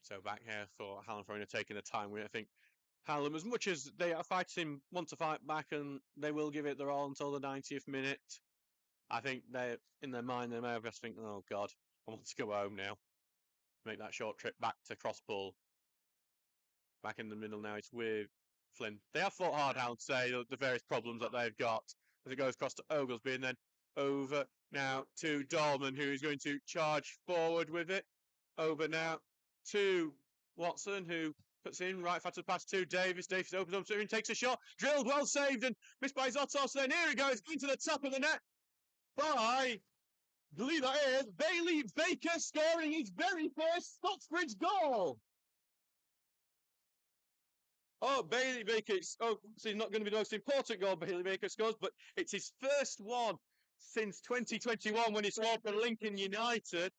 S1: So back here for Hallam throwing and taking the time. I think Hallam, as much as they are fighting, want to fight back, and they will give it their all until the 90th minute. I think they, in their mind, they may have just think, oh God, I want to go home now. Make that short trip back to Crosspool. Back in the middle now, it's with Flynn. They have fought hard, I would say, the various problems that they've got. As it goes across to Oglesby and then over now to Dolman, who is going to charge forward with it. Over now to Watson, who puts in right fast pass to Davis. Davis opens up to him and takes a shot. Drilled, well saved, and missed by Zotos. Then here he goes into the top of the net by, I believe that is, Bailey Baker scoring his very first Stocksbridge goal. Oh, Bailey Baker, so he's not going to be the most important goal Bailey Baker scores, but it's his first one since 2021 when he scored for Lincoln United.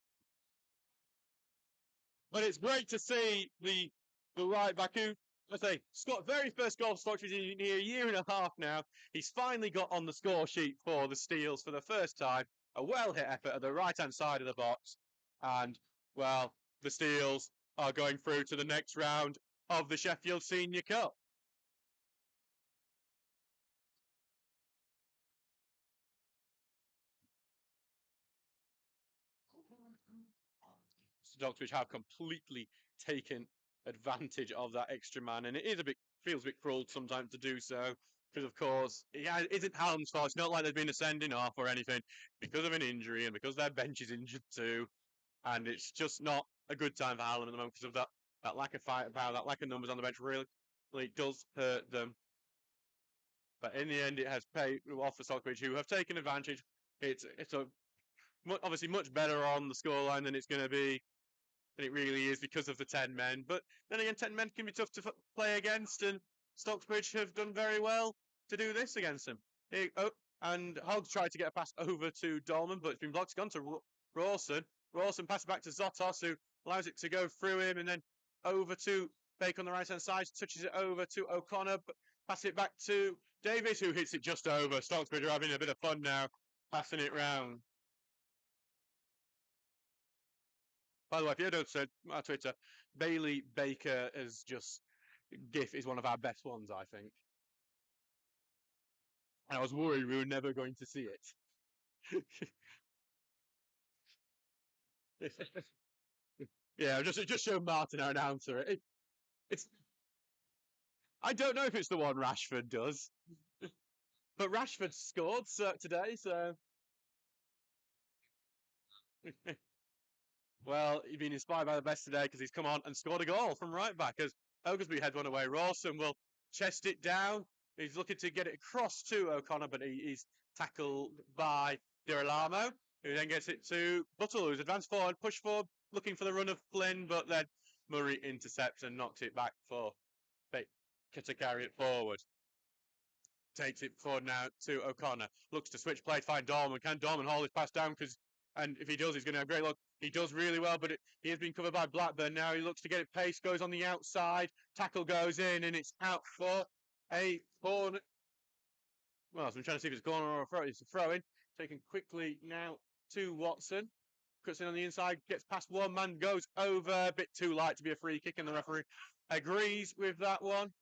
S1: But it's great to see the right back who, I say, Scott, very first goal for Stockbridge in a year and a half now. He's finally got on the score sheet for the Steels for the first time. A well-hit effort at the right-hand side of the box. And, well, the Steels are going through to the next round of the Sheffield Senior Cup. Stocksbridge have completely taken advantage of that extra man, and it is feels a bit cruel sometimes to do so, because of course it isn't Hallam's fault. It's not like there's been a sending off or anything because of an injury and because their bench is injured too, and it's just not a good time for Hallam at the moment because of that lack of firepower, that lack of numbers on the bench really does hurt them. But in the end, it has paid off for Stockbridge, who have taken advantage. It's obviously much better on the scoreline than it's going to be. And it really is because of the 10 men. But then again, 10 men can be tough to play against, and Stocksbridge have done very well to do this against them. And Hogg tried to get a pass over to Dolman, but it's been blocked. It's gone to Rawson. Rawson passes back to Zotos, who allows it to go through him, and then over to Baker on the right-hand side, touches it over to O'Connor, pass it back to Davis, who hits it just over. Stocksbridge are having a bit of fun now, passing it round. By the way, if you don't said on Twitter, Bailey Baker is just GIF is one of our best ones, I think. And I was worried we were never going to see it. Yeah, just show Martin, our announcer. It's. I don't know if it's the one Rashford does. But Rashford scored today, so... Well, he's been inspired by the best today because he's come on and scored a goal from right back as Oglesby heads one away. Rawson will chest it down. He's looking to get it across to O'Connor, but he's tackled by Girolamo, who then gets it to Buttle, who's advanced forward, push forward, looking for the run of Flynn, but then Murray intercepts and knocks it back for Baker to carry it forward. Takes it forward now to O'Connor. Looks to switch play to find Dorman. Can Dorman haul his pass down? And if he does, he's going to have great luck. He does really well, but he has been covered by Blackburn. Now he looks to get it pace, goes on the outside. Tackle goes in, and it's out for a corner. Well, I'm trying to see if it's a corner or a throw. It's a throw in. Taken quickly now to Watson. Cuts in on the inside, gets past one man, goes over. A bit too light to be a free kick, and the referee agrees with that one.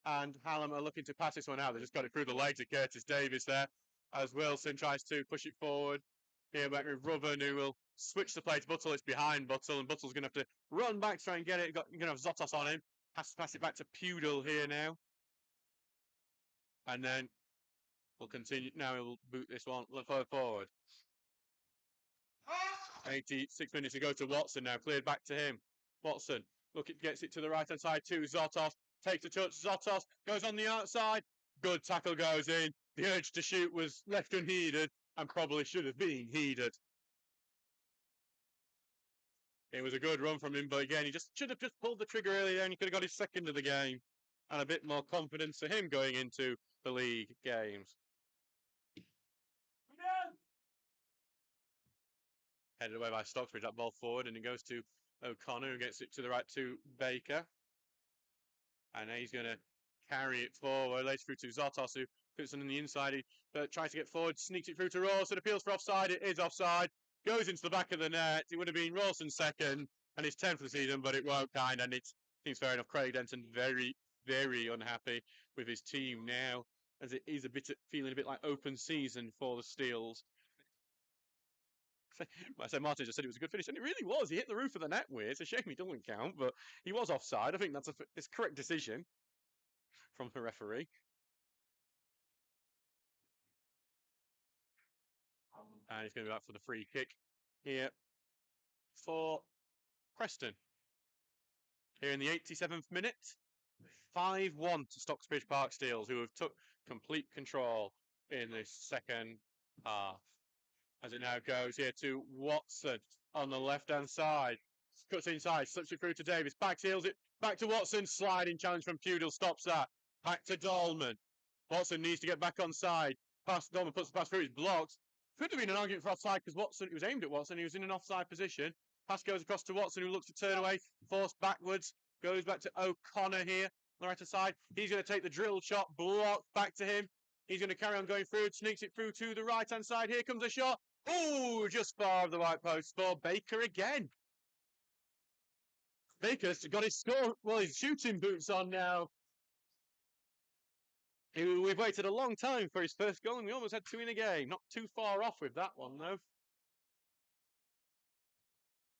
S1: And Hallam are looking to pass this one out. They just got it through the legs of Curtis Davis there, as Wilson tries to push it forward. Here back with Ruben, who will switch the play to Buttle. It's behind Buttle, and Buttle's going to have to run back to try and get it. You're going to have Zotos on him. Has to pass it back to Pudel here now. And then we'll continue. Now he'll boot this one forward. 86 minutes to go to Watson now. Cleared back to him. Watson, gets it to the right-hand side to Zotos. Takes a touch. Zotos goes on the outside. Good tackle goes in. The urge to shoot was left unheeded and probably should have been heeded. It was a good run from him, but again, he should have pulled the trigger earlier and he could have got his second of the game and a bit more confidence for him going into the league games. Headed away by Stocksbridge, that ball forward, and it goes to O'Connor, who gets it to the right to Baker. And now he's going to carry it forward, lays through to Zotos, who puts it on the inside. He tries to get forward, sneaks it through to Rawson, appeals for offside. It is offside. Goes into the back of the net. It would have been Rawson's second, and his 10th for the season, but it won't kind. And it seems fair enough. Craig Denton very, very unhappy with his team now, as it is feeling a bit like open season for the Steels. I said Martin just said it was a good finish, and it really was. He hit the roof of the net weird. It's a shame he doesn't count, but he was offside. I think that's it's a correct decision from the referee. And he's going to be back for the free kick here for Preston. Here in the 87th minute, 5-1 to Stocksbridge Park Steels, who have took complete control in this second half. As it now goes here to Watson on the left-hand side. Cuts inside, slips it through to Davis. Back heels it, back to Watson. Sliding challenge from Pudel, stops that. Back to Dolman. Watson needs to get back on side. Dolman puts the pass through, his blocks. Could have been an argument for offside because Watson, it was aimed at Watson, he was in an offside position. Pass goes across to Watson, who looks to turn away, forced backwards. Goes back to O'Connor here on the right-hand side. He's going to take the drill shot, blocked back to him. He's going to carry on going through, sneaks it through to the right-hand side. Here comes a shot. Oh, just far of the white post for Baker again. Baker's got his his shooting boots on now. We've waited a long time for his first goal, and we almost had two in a game. Not too far off with that one, though.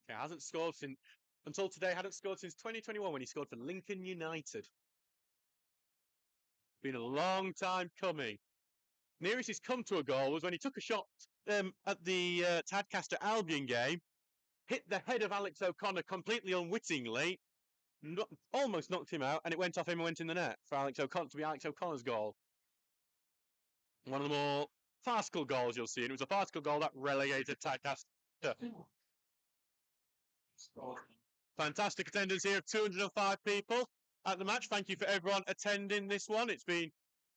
S1: Yeah, hasn't scored until today. Hadn't scored since 2021 when he scored for Lincoln United. Been a long time coming. Nearest he's come to a goal was when he took a shot at the Tadcaster Albion game, hit the head of Alex O'Connor completely unwittingly, almost knocked him out, and it went off him and went in the net for Alex O'Connor's goal. One of the more farcical goals you'll see, and it was a farcical goal that relegated Tadcaster. Fantastic attendance here of 205 people at the match. Thank you for everyone attending this one. It's been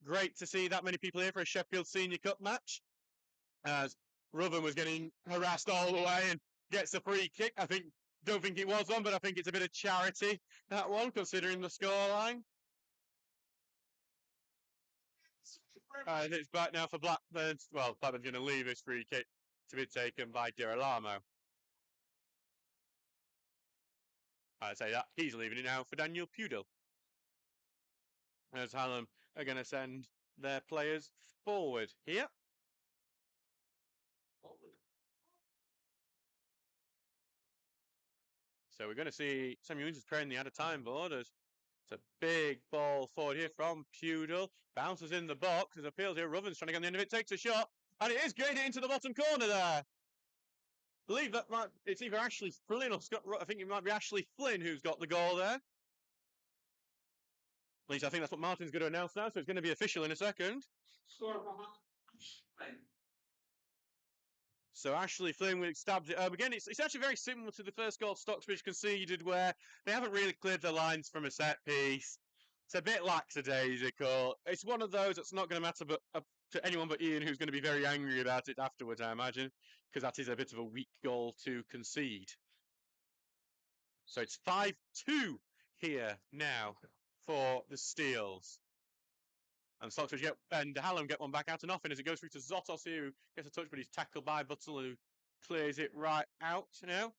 S1: great to see that many people here for a Sheffield Senior Cup match. As Ruben was getting harassed all the way and gets a free kick. Don't think it was one, but I think it's a bit of charity, that one, considering the scoreline. It's back now for Blackburn. Well, Blackburn's going to leave his free kick to be taken by Girolamo. I'd say that he's leaving it now for Daniel Pudel. As Hallam are going to send their players forward here. So we're going to see Samuel Williams creating the out-of-time board as It's a big ball forward here from Pudel. Bounces in the box. There's appeals here. Ruvin's trying to get on the end of it. Takes a shot. And it is graded into the bottom corner there. I believe that it's either Ashley Flynn or Scott. I think it might be Ashley Flynn who's got the goal there. At least I think that's what Martin's going to announce now, so it's going to be official in a second. So Ashley Flynn stabs it up. Again, it's actually very similar to the first goal Stocksbridge conceded, where they haven't really cleared the lines from a set piece. It's a bit lackadaisical. It's one of those that's not going to matter to anyone but Ian, who's going to be very angry about it afterwards, I imagine, because that is a bit of a weak goal to concede. So it's 5-2 here now for the Steels. And Stocksbridge and Hallam get one back out and off, and as it goes through to Zotos here, who gets a touch, but he's tackled by Buttle, who clears it right out now.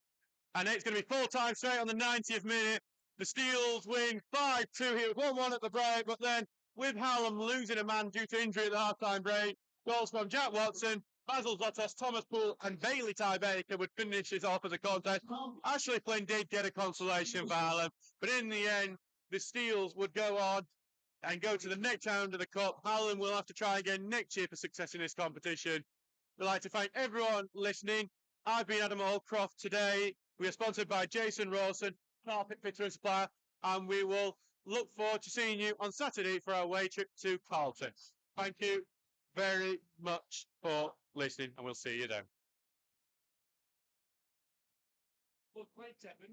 S1: And it's going to be 4 times straight on the 90th minute. The Steels win 5-2 here, 1-1 at the break, but then with Hallam losing a man due to injury at the half-time break, goals from Jack Watson, Basil Zotos, Thomas Poole, and Bailey Ty Baker would finish this off as a contest. Ashley Flynn did get a consolation for Hallam, but in the end, the Steels would go on and go to the next round of the Cup. Hallam will have to try again next year for success in this competition. We'd like to thank everyone listening. I've been Adam Allcroft today. We are sponsored by Jason Rawson, carpet fitter and supplier, and we will look forward to seeing you on Saturday for our away trip to Carlton. Thank you very much for listening, and we'll see you then. Well, great, Devon.